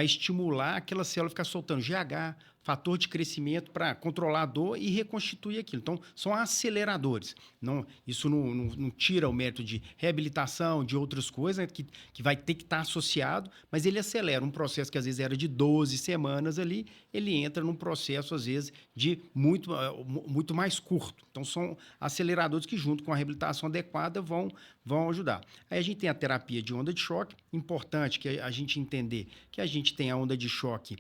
estimular aquela célula a ficar soltando GH, fator de crescimento para controlar a dor e reconstituir aquilo. Então, são aceleradores. Isso não tira o mérito de reabilitação, de outras coisas, né, que vai ter que estar associado, mas ele acelera um processo que às vezes era de 12 semanas ali, ele entra num processo, às vezes, de muito mais curto. Então, são aceleradores que, junto com a reabilitação adequada, vão ajudar. Aí a gente tem a terapia de onda de choque. Importante que a gente entender que a gente tem a onda de choque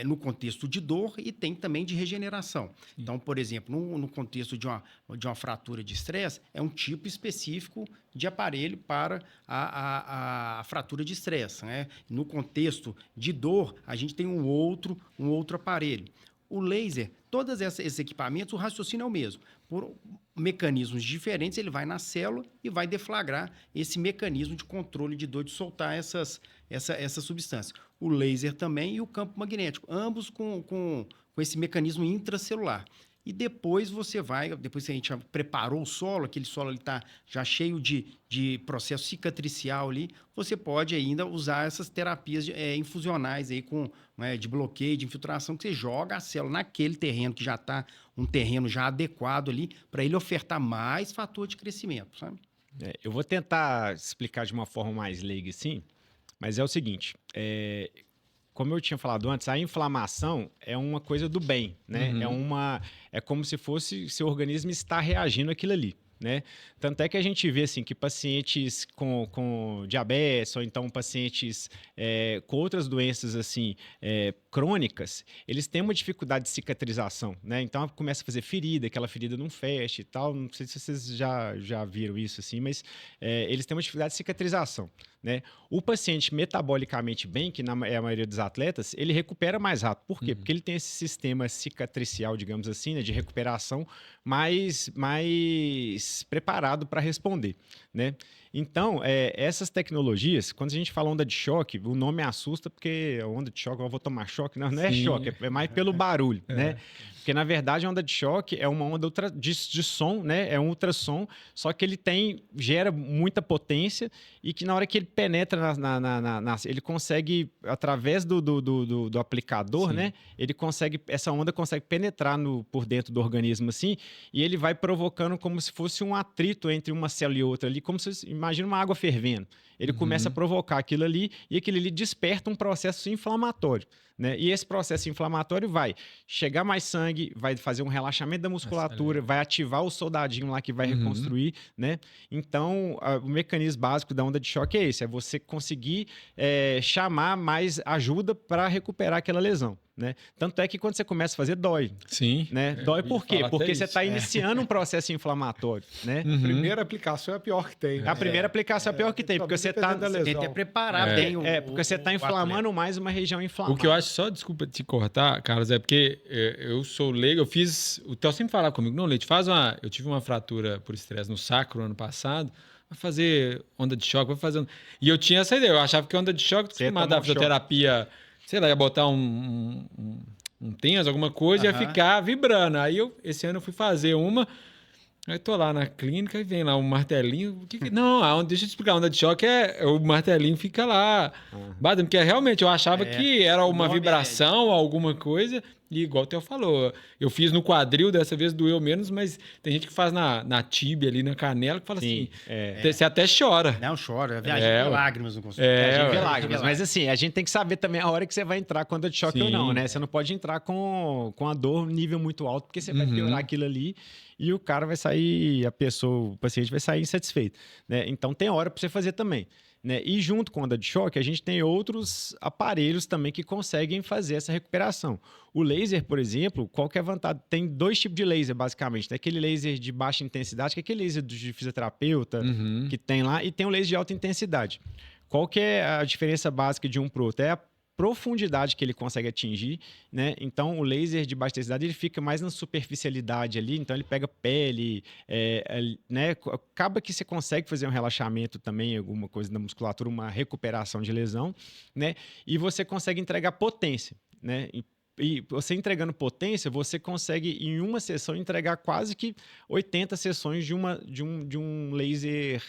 no contexto de dor e tem também de regeneração. Então, por exemplo, no contexto de uma fratura de estresse, é um tipo específico de aparelho para a fratura de estresse, né? No contexto de dor, a gente tem um outro aparelho. O laser, todos esses equipamentos, o raciocínio é o mesmo. Por mecanismos diferentes, ele vai na célula e vai deflagrar esse mecanismo de controle de dor, de soltar essas substâncias. O laser também e o campo magnético, ambos com esse mecanismo intracelular. E depois depois que a gente já preparou o solo, aquele solo está já cheio de processo cicatricial ali, você pode ainda usar essas terapias infusionais aí de bloqueio, de infiltração, que você joga a célula naquele terreno que já está um terreno já adequado ali, para ele ofertar mais fator de crescimento, sabe? Eu vou tentar explicar de uma forma mais leiga, assim, mas é o seguinte, como eu tinha falado antes, a inflamação é uma coisa do bem, né? É como se fosse seu organismo está reagindo àquilo ali, né? Tanto é que a gente vê assim que pacientes com diabetes ou então pacientes com outras doenças assim crônicas, eles têm uma dificuldade de cicatrização, né? Então começa a fazer ferida, aquela ferida não fecha e tal. Não sei se vocês já viram isso assim, mas eles têm uma dificuldade de cicatrização, né? O paciente metabolicamente bem, que é a maioria dos atletas, ele recupera mais rápido. Por quê? Porque ele tem esse sistema cicatricial, digamos assim, né, de recuperação mais preparado para responder, né? Então, essas tecnologias, quando a gente fala onda de choque, o nome assusta porque a onda de choque, eu vou tomar choque. Não é choque, é mais pelo barulho, né? Porque, na verdade, a onda de choque é uma onda de som, né? É um ultrassom, só que ele gera muita potência e que na hora que ele penetra ele consegue, através do aplicador, né? Essa onda consegue penetrar por dentro do organismo, assim, e ele vai provocando como se fosse um atrito entre uma célula e outra ali, como se imagina uma água fervendo. Ele começa a provocar aquilo ali e aquilo ali desperta um processo inflamatório, né? E esse processo inflamatório vai chegar mais sangue, vai fazer um relaxamento da musculatura, vai ativar o soldadinho lá que vai reconstruir, né? Então, o mecanismo básico da onda de choque é esse, é você conseguir chamar mais ajuda para recuperar aquela lesão, né? Tanto é que quando você começa a fazer, dói. Sim. Né? Dói por quê? Porque você está iniciando um processo inflamatório, né? A primeira aplicação é a pior que tem. A primeira aplicação é a pior que tem, porque você está... Tem que preparar bem porque você está inflamando mais uma região inflamada. O que eu acho, só desculpa te cortar, Carlos, é porque eu sou leigo, o Theo sempre falava comigo, não, Leite, eu tive uma fratura por estresse no sacro ano passado, vai fazer onda de choque, E eu tinha essa ideia, eu achava que onda de choque, acostumado à fisioterapia, sei lá, ia botar um tens, alguma coisa, ia ficar vibrando. Aí esse ano eu fui fazer uma, aí tô lá na clínica e vem lá um martelinho. Não, deixa eu te explicar, a onda de choque o martelinho fica lá, batendo, porque realmente eu achava que era uma vibração, alguma coisa, e igual o Theo falou, eu fiz no quadril, dessa vez doeu menos, mas tem gente que faz na tíbia ali, na canela, que fala assim, você até chora. Não, chora, viagem de lágrimas no consultório. Viagem de lágrimas, mas assim, a gente tem que saber também a hora que você vai entrar com onda de choque ou não, né? Você não pode entrar com a dor nível muito alto, porque você vai piorar aquilo ali e o cara vai sair, o paciente vai sair insatisfeito, né? Então tem hora para você fazer também. né? E junto com a onda de choque, a gente tem outros aparelhos também que conseguem fazer essa recuperação. O laser, por exemplo, qual que é a vantagem? Tem 2 tipos de laser, basicamente. Tem aquele laser de baixa intensidade, que é aquele laser de fisioterapeuta que tem lá, e tem o laser de alta intensidade. Qual que é a diferença básica de um para o outro? É a profundidade que ele consegue atingir, né? Então, o laser de baixa intensidade ele fica mais na superficialidade ali, então ele pega pele, né? Acaba que você consegue fazer um relaxamento também, alguma coisa na musculatura, uma recuperação de lesão, né? E você consegue entregar potência, né? E você entregando potência, você consegue, em uma sessão, entregar quase que 80 sessões de um laser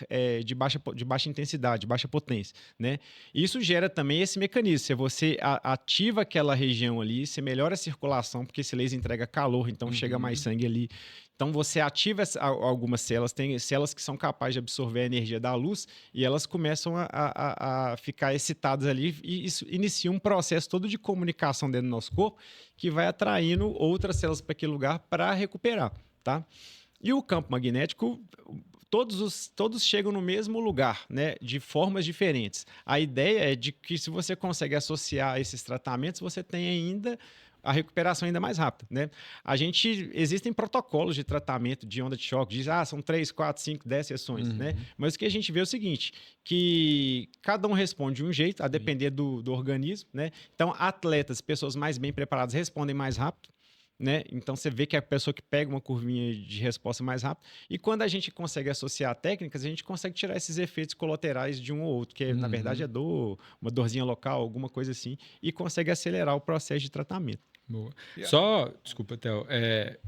de baixa intensidade, de baixa potência, né? Isso gera também esse mecanismo. Se você ativa aquela região ali, você melhora a circulação, porque esse laser entrega calor, então chega mais sangue ali. Então, você ativa algumas células, tem células que são capazes de absorver a energia da luz e elas começam a ficar excitadas ali e isso inicia um processo todo de comunicação dentro do nosso corpo que vai atraindo outras células para aquele lugar para recuperar, tá? E o campo magnético, todos chegam no mesmo lugar, né? De formas diferentes. A ideia é de que se você consegue associar esses tratamentos, você tem ainda a recuperação ainda mais rápida, né? Existem protocolos de tratamento de onda de choque, são 3, 4, 5, 10 sessões, né? Mas o que a gente vê é o seguinte, que cada um responde de um jeito, a depender do organismo, né? Então, atletas, pessoas mais bem preparadas respondem mais rápido, né? Então, você vê que é a pessoa que pega uma curvinha de resposta mais rápido. E quando a gente consegue associar técnicas, a gente consegue tirar esses efeitos colaterais de um ou outro, que na verdade é uma dorzinha local, alguma coisa assim, e consegue acelerar o processo de tratamento. Boa. Só, desculpa, Theo,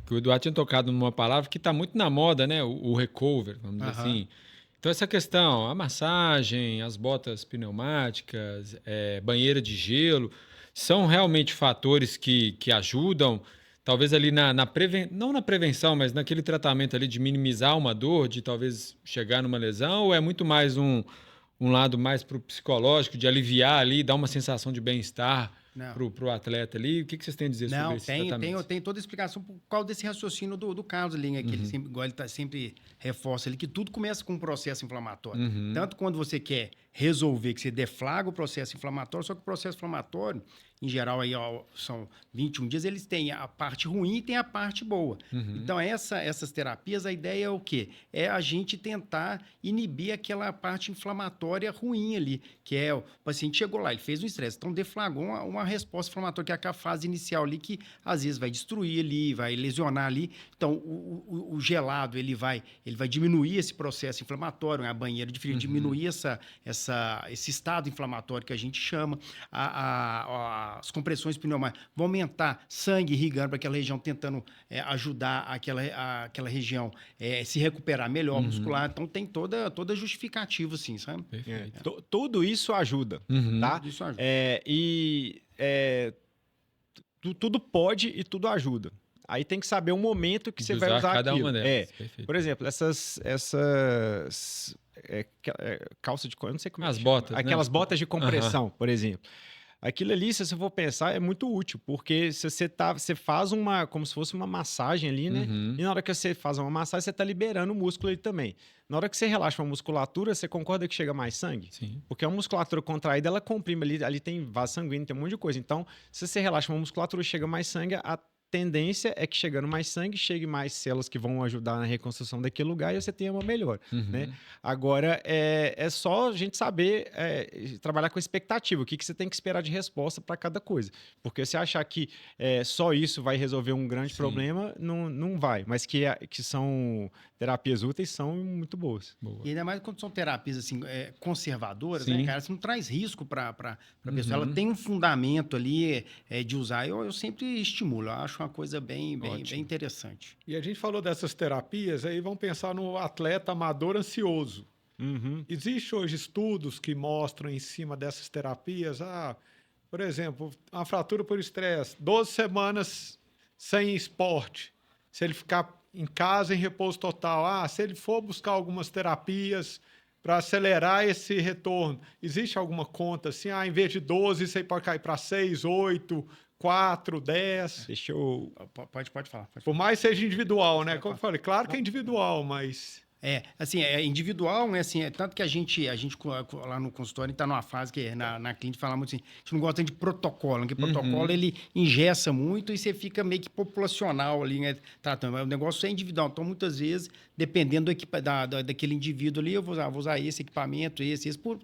que o Eduardo tinha tocado numa palavra que está muito na moda, né? O recover, vamos dizer assim. Então, essa questão, a massagem, as botas pneumáticas, banheira de gelo, são realmente fatores que ajudam, talvez ali não na prevenção, mas naquele tratamento ali de minimizar uma dor, de talvez chegar numa lesão, ou é muito mais um lado mais para o psicológico, de aliviar ali, dar uma sensação de bem-estar para o atleta ali? O que vocês têm a dizer sobre esse tratamento? Tem toda a explicação por causa desse raciocínio do Carlos ali, né? Que ele sempre, igual ele sempre reforça ali, que tudo começa com um processo inflamatório. Tanto quando você quer resolver, que você deflagra o processo inflamatório, só que o processo inflamatório, em geral, aí, são 21 dias, eles têm a parte ruim e tem a parte boa. Então, essas terapias, a ideia é o quê? É a gente tentar inibir aquela parte inflamatória ruim ali, que é o paciente chegou lá, ele fez um estresse, então deflagrou uma resposta inflamatória, que é aquela fase inicial ali, que às vezes vai destruir ali, vai lesionar ali. Então, o gelado, ele vai diminuir esse processo inflamatório, a banheira de frio, diminuir esse estado inflamatório que a gente chama, as compressões pneumáticas vão aumentar sangue irrigando para aquela região, tentando ajudar aquela região se recuperar melhor muscular. Então, tem toda justificativa, assim, sabe? Tudo isso ajuda, tá? Tudo isso ajuda. Tudo pode e tudo ajuda. Aí tem que saber o momento que você vai usar cada aquilo. uma delas. Por exemplo, essas calça de... Eu não sei como As é que botas, chama. né? Aquelas botas de compressão, por exemplo. Aquilo ali, se você for pensar, é muito útil, porque se você faz como se fosse uma massagem ali, né? E na hora que você faz uma massagem, você está liberando o músculo ali também. Na hora que você relaxa uma musculatura, você concorda que chega mais sangue? Sim. Porque a musculatura contraída, ela comprime ali tem vaso sanguíneo, tem um monte de coisa. Então, se você relaxa uma musculatura, chega mais sangue, a tendência é que chegando mais sangue, chegue mais células que vão ajudar na reconstrução daquele lugar e você tenha uma melhora, né? Agora, é só a gente saber trabalhar com expectativa, o que você tem que esperar de resposta para cada coisa. Porque se achar que só isso vai resolver um grande problema, não vai. Mas que são terapias úteis, são muito boas. Boa. E ainda mais quando são terapias assim, conservadoras, né, cara? Isso não traz risco para a pessoa. Ela tem um fundamento ali de usar. Eu sempre estimulo. Eu acho uma coisa bem interessante. E a gente falou dessas terapias, aí vamos pensar no atleta amador ansioso. Existem hoje estudos que mostram em cima dessas terapias, por exemplo, uma fratura por estresse, 12 semanas sem esporte. Se ele ficar em casa em repouso total, se ele for buscar algumas terapias para acelerar esse retorno, existe alguma conta assim, em vez de 12, isso aí pode cair para 6, 8, 4, 10. Deixa eu... Pode falar. Por mais seja individual, né? Como eu falei, claro que é individual, mas Assim, é individual, né? Assim, tanto que a gente lá no consultório está numa fase que na clínica fala muito assim, a gente não gosta de protocolo, porque protocolo ele engessa muito e você fica meio que populacional ali, né? Tratando. O negócio é individual, então muitas vezes, dependendo daquele indivíduo ali, eu vou usar esse equipamento,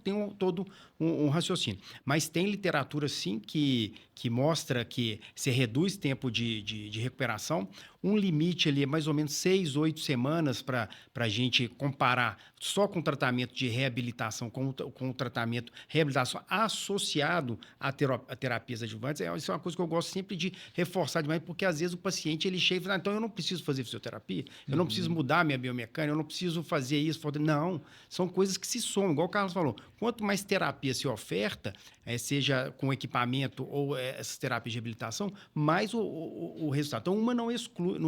tem todo um raciocínio. Mas tem literatura, sim, que mostra que você reduz tempo de recuperação. Um limite ali é mais ou menos 6, 8 semanas para a gente comparar só com o tratamento de reabilitação, com o tratamento reabilitação associado a terapias adjuvantes. Isso é uma coisa que eu gosto sempre de reforçar demais, porque às vezes o paciente ele chega e fala, então eu não preciso fazer fisioterapia, eu não preciso mudar minha biomecânica, eu não preciso fazer isso. Não, são coisas que se somam, igual o Carlos falou. Quanto mais terapia se oferta, seja com equipamento ou essas terapias de reabilitação, mais o resultado. Então, uma não exclui,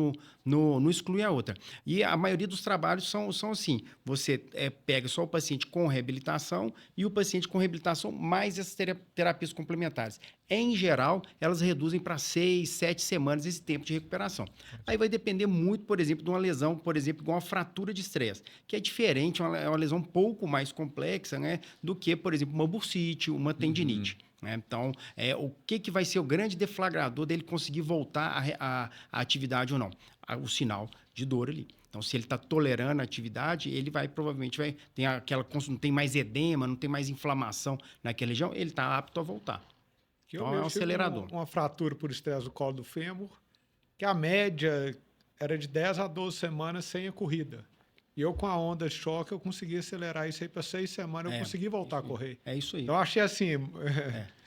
não exclui a outra. E a maioria dos trabalhos são assim. Você pega só o paciente com reabilitação e o paciente com reabilitação mais essas terapias complementares. Em geral, elas reduzem para 6, 7 semanas esse tempo de recuperação. Aí vai depender muito, por exemplo, de uma lesão, por exemplo, igual uma fratura de estresse, que é diferente, é uma lesão um pouco mais complexa, né, do que, por exemplo, uma bursite, uma tendinite. Então, o que vai ser o grande deflagrador dele conseguir voltar à atividade ou não? O sinal de dor ali. Então, se ele está tolerando a atividade, ele provavelmente não tem mais edema, não tem mais inflamação naquela região, ele está apto a voltar. Então, é um acelerador. Uma fratura por estresse do colo do fêmur, que a média era de 10 a 12 semanas sem a corrida. E eu, com a onda de choque, eu consegui acelerar isso aí para 6 semanas, eu consegui voltar a correr. É isso aí. Então, eu achei assim,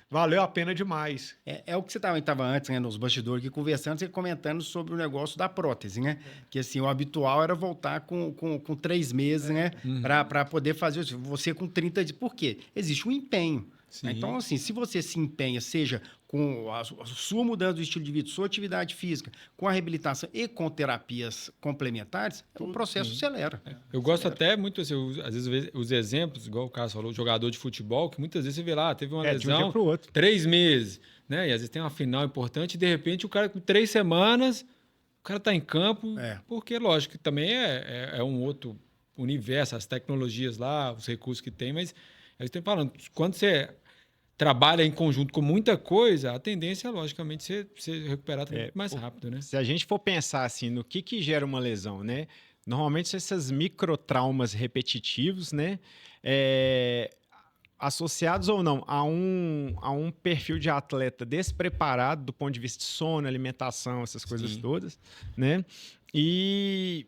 valeu a pena demais. É o que você estava antes, né, nos bastidores aqui, conversando, você comentando sobre o negócio da prótese, né? Que assim, o habitual era voltar com 3 meses, né? Para poder fazer isso. Você com 30 dias. Por quê? Existe um empenho. Sim. Então, assim, se você se empenha, seja com a sua mudança do estilo de vida, sua atividade física, com a reabilitação e com terapias complementares, o processo acelera. Eu gosto até muito, assim, às vezes, os exemplos, igual o Carlos falou, jogador de futebol, que muitas vezes você vê lá, teve uma lesão, de um dia pro outro. 3 meses, né? E às vezes tem uma final importante e, de repente, o cara com 3 semanas, o cara está em campo, porque, lógico, que também é um outro universo, as tecnologias lá, os recursos que tem, mas a gente tem falando, quando você trabalha em conjunto com muita coisa, a tendência é, logicamente, você recuperar também mais rápido, né? Se a gente for pensar assim no que gera uma lesão, né? Normalmente são esses microtraumas repetitivos, né? Associados ou não a um perfil de atleta despreparado do ponto de vista de sono, alimentação, essas coisas todas, né? E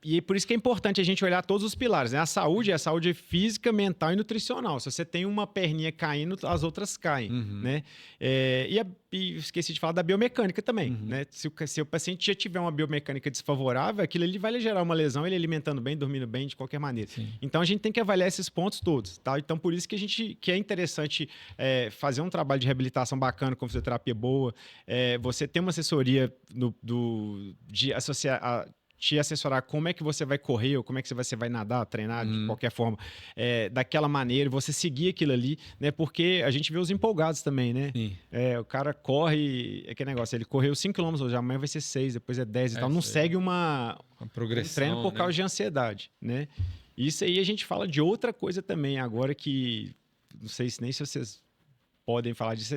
é por isso que é importante a gente olhar todos os pilares, né? A saúde é a saúde física, mental e nutricional. Se você tem uma perninha caindo, as outras caem, né? E esqueci de falar da biomecânica também, né? Se o paciente já tiver uma biomecânica desfavorável, aquilo ali vai gerar uma lesão, ele alimentando bem, dormindo bem, de qualquer maneira. Sim. Então, a gente tem que avaliar esses pontos todos, tá? Então, por isso que é interessante fazer um trabalho de reabilitação bacana, com fisioterapia boa, você ter uma assessoria de associar... te assessorar como é que você vai correr ou como é que você vai nadar, treinar de qualquer forma, daquela maneira, você seguir aquilo ali, né? Porque a gente vê os empolgados também, né? O cara corre, aquele negócio, ele correu 5 km hoje, amanhã vai ser 6, depois é 10 e tal, não segue uma progressão, treino por causa de ansiedade, né? Isso aí a gente fala de outra coisa também, agora que, não sei nem se vocês podem falar disso,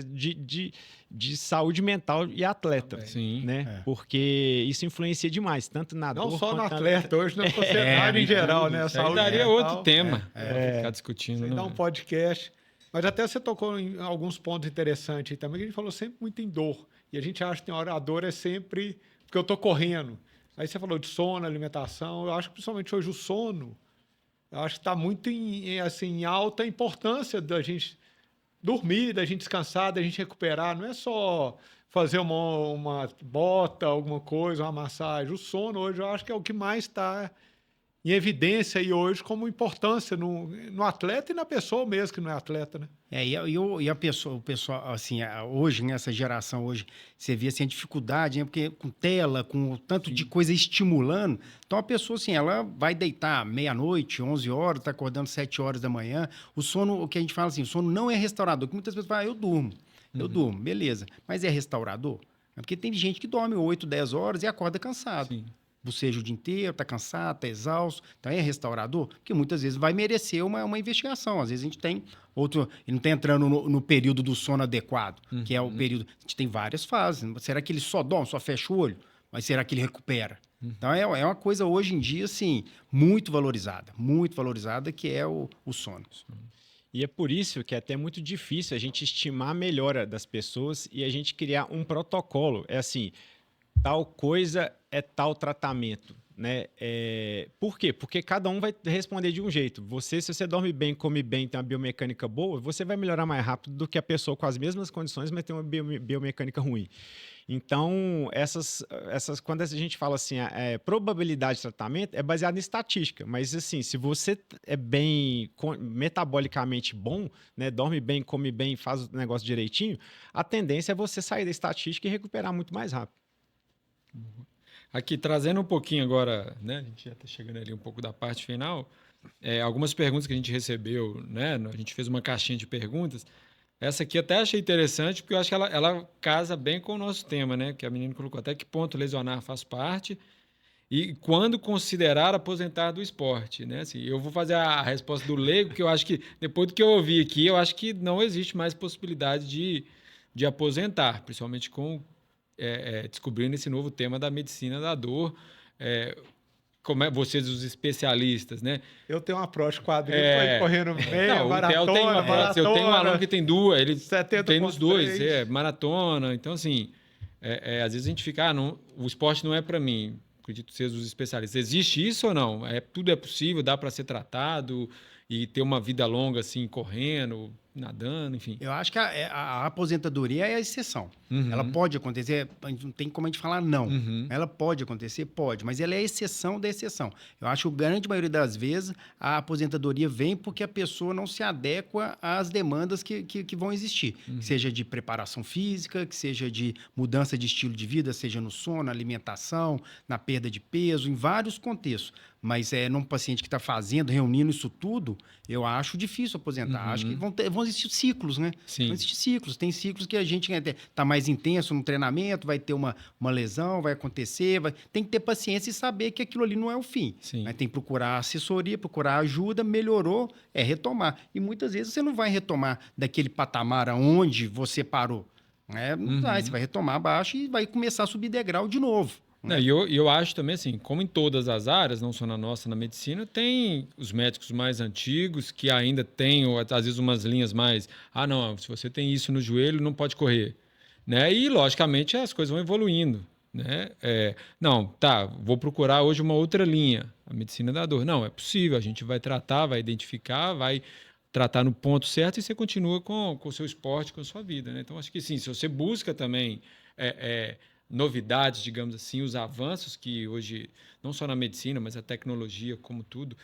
de saúde mental e atleta, né? Porque isso influencia demais, tanto na não só no atleta, hoje na sociedade em geral, né? Saúde daria outro tema ficar discutindo. Dá um podcast. Mas até você tocou em alguns pontos interessantes aí também, que a gente falou sempre muito em dor. E a gente acha que tem hora a dor é sempre porque eu estou correndo. Aí você falou de sono, alimentação. Eu acho que principalmente hoje o sono, eu acho que está muito em alta importância da gente dormir, da gente descansar, da gente recuperar. Não é só fazer uma bota, alguma coisa, uma massagem. O sono hoje eu acho que é o que mais está em evidência aí hoje como importância no atleta e na pessoa mesmo que não é atleta, né? E a pessoa, o pessoal, assim, hoje, nessa geração hoje, você vê assim, a dificuldade, né? Porque com tela, com o tanto de coisa estimulando, então a pessoa, assim, ela vai deitar meia-noite, 11 horas, está acordando 7 horas da manhã. O sono, o que a gente fala assim, o sono não é restaurador, que muitas pessoas falam, eu durmo, beleza. Mas é restaurador? Porque tem gente que dorme 8, 10 horas e acorda cansado. Sim. boceja o dia inteiro, está cansado, está exausto, então é restaurador? Porque muitas vezes vai merecer uma investigação. Às vezes a gente tem outro, e não está entrando no período do sono adequado, que é o período. A gente tem várias fases. Será que ele só dorme, só fecha o olho? Mas será que ele recupera? Então é uma coisa hoje em dia, assim, muito valorizada, que é o sono. E é por isso que é até muito difícil a gente estimar a melhora das pessoas e a gente criar um protocolo. É assim, tal coisa é tal tratamento, né? Por quê? Porque cada um vai responder de um jeito. Se você dorme bem, come bem, tem uma biomecânica boa, você vai melhorar mais rápido do que a pessoa com as mesmas condições, mas tem uma biomecânica ruim. Então, quando a gente fala assim, probabilidade de tratamento é baseada em estatística, mas assim, se você é bem metabolicamente bom, né, dorme bem, come bem, faz o negócio direitinho, a tendência é você sair da estatística e recuperar muito mais rápido. Aqui, trazendo um pouquinho agora, né, a gente já está chegando ali um pouco da parte final, algumas perguntas que a gente recebeu, né, a gente fez uma caixinha de perguntas. Essa aqui até achei interessante, porque eu acho que ela casa bem com o nosso tema, né? Que a menina colocou até que ponto lesionar faz parte e quando considerar aposentar do esporte, né? Assim, eu vou fazer a resposta do leigo, porque eu acho que, depois do que eu ouvi aqui, eu acho que não existe mais possibilidade de aposentar, principalmente descobrindo esse novo tema da medicina da dor. Como é vocês, os especialistas, né? Eu tenho uma prótese quadril, tô correndo meia, não, maratona, eu tenho um aluno que tem duas, ele 70 tem nos dois, 3. maratona. Então, assim, às vezes a gente fica, o esporte não é para mim. Acredito que vocês, os especialistas. Existe isso ou não? Tudo é possível, dá para ser tratado e ter uma vida longa, assim, correndo, nadando, enfim. Eu acho que a aposentadoria é a exceção. Ela pode acontecer, não tem como a gente falar não. Ela pode acontecer? Pode, mas ela é a exceção da exceção. Eu acho que a grande maioria das vezes a aposentadoria vem porque a pessoa não se adequa às demandas que vão existir. Que seja de preparação física, que seja de mudança de estilo de vida, seja no sono, na alimentação, na perda de peso, em vários contextos. Mas num paciente que está reunindo isso tudo, eu acho difícil aposentar. Acho que vão existir ciclos, né? Sim. Vão existir ciclos. Tem ciclos que a gente está mais intenso no treinamento, vai ter uma lesão, vai acontecer. Tem que ter paciência e saber que aquilo ali não é o fim. Sim. Tem que procurar assessoria, procurar ajuda, melhorou, retomar. E muitas vezes você não vai retomar daquele patamar aonde você parou. Não vai, você vai retomar abaixo e vai começar a subir degrau de novo. Não, e eu acho também, assim, como em todas as áreas, não só na nossa, na medicina, tem os médicos mais antigos que ainda têm, ou, às vezes, umas linhas mais... não, se você tem isso no joelho, não pode correr. Né? E, logicamente, as coisas vão evoluindo. Né? Vou procurar hoje uma outra linha, a medicina da dor. Não, é possível, a gente vai tratar, vai identificar, vai tratar no ponto certo e você continua com o seu esporte, com a sua vida. Né? Então, acho que sim, se você busca também... novidades, digamos assim, os avanços que hoje, não só na medicina, mas a tecnologia, como tudo,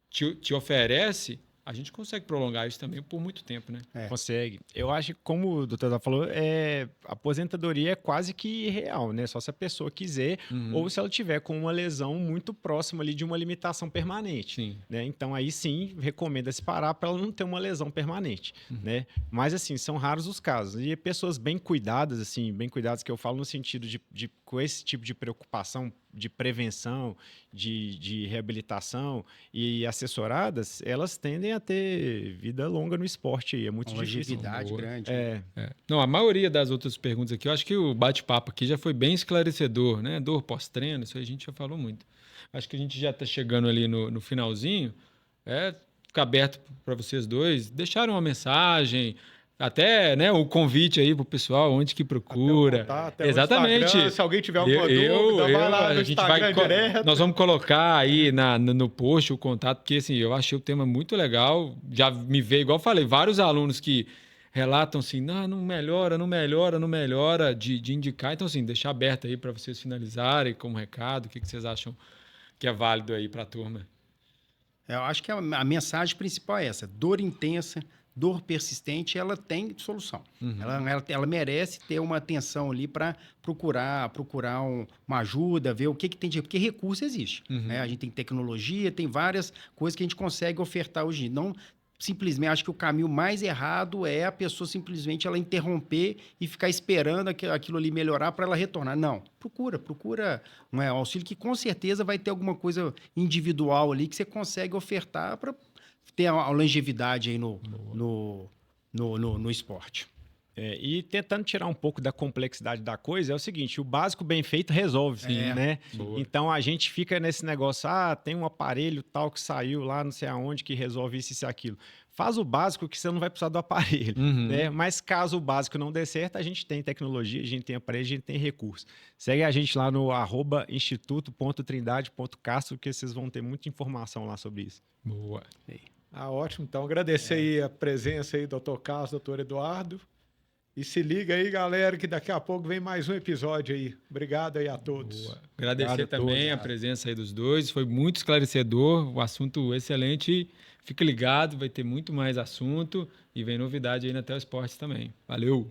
te oferece, a gente consegue prolongar isso também por muito tempo, né? Consegue. Eu acho que, como o doutor falou, a aposentadoria é quase que real, né? Só se a pessoa quiser ou se ela tiver com uma lesão muito próxima ali de uma limitação permanente. Sim. Né? Então, aí sim, recomenda-se parar para ela não ter uma lesão permanente, né? Mas, assim, são raros os casos. E pessoas bem cuidadas, assim, bem cuidadas que eu falo no sentido de com esse tipo de preocupação de prevenção, de reabilitação e assessoradas, elas tendem a ter vida longa no esporte. É muito difícil. Longevidade grande. Não, a maioria das outras perguntas aqui, eu acho que o bate-papo aqui já foi bem esclarecedor, né? Dor pós-treino, isso aí a gente já falou muito. Acho que a gente já está chegando ali no finalzinho. Fica aberto para vocês dois. Deixaram uma mensagem... Até, né, o convite aí pro pessoal, onde que procura. Até exatamente. Se alguém tiver alguma dúvida, vai lá no Instagram direto. Nós vamos colocar aí no post o contato, porque assim, eu achei o tema muito legal. Já me veio, igual eu falei, vários alunos que relatam assim, não melhora de indicar. Então, assim, deixar aberto aí para vocês finalizarem como recado, o que vocês acham que é válido aí para a turma. Eu acho que a mensagem principal é essa: dor intensa, dor persistente, ela tem solução. Ela merece ter uma atenção ali para procurar uma ajuda, ver o que tem de... Porque recurso existe. Né? A gente tem tecnologia, tem várias coisas que a gente consegue ofertar hoje. Não, simplesmente, acho que o caminho mais errado é a pessoa simplesmente ela interromper e ficar esperando aquilo ali melhorar para ela retornar. Não, procura um auxílio que com certeza vai ter alguma coisa individual ali que você consegue ofertar para ter a longevidade aí no esporte. E tentando tirar um pouco da complexidade da coisa, é o seguinte, o básico bem feito resolve, né? Boa. Então, a gente fica nesse negócio, tem um aparelho tal que saiu lá, não sei aonde, que resolve isso e aquilo. Faz o básico que você não vai precisar do aparelho, né? Mas caso o básico não dê certo, a gente tem tecnologia, a gente tem aparelho, a gente tem recurso. Segue a gente lá no @instituto.trindade.castro, que vocês vão ter muita informação lá sobre isso. Boa. Ótimo. Então, agradecer aí a presença aí, doutor Carlos, doutor Eduardo. E se liga aí, galera, que daqui a pouco vem mais um episódio aí. Obrigado aí a todos. Boa. Agradecer Obrigado a também todos, a presença aí dos dois. Foi muito esclarecedor, o assunto excelente. Fique ligado, vai ter muito mais assunto e vem novidade aí na Tel Esportes também. Valeu!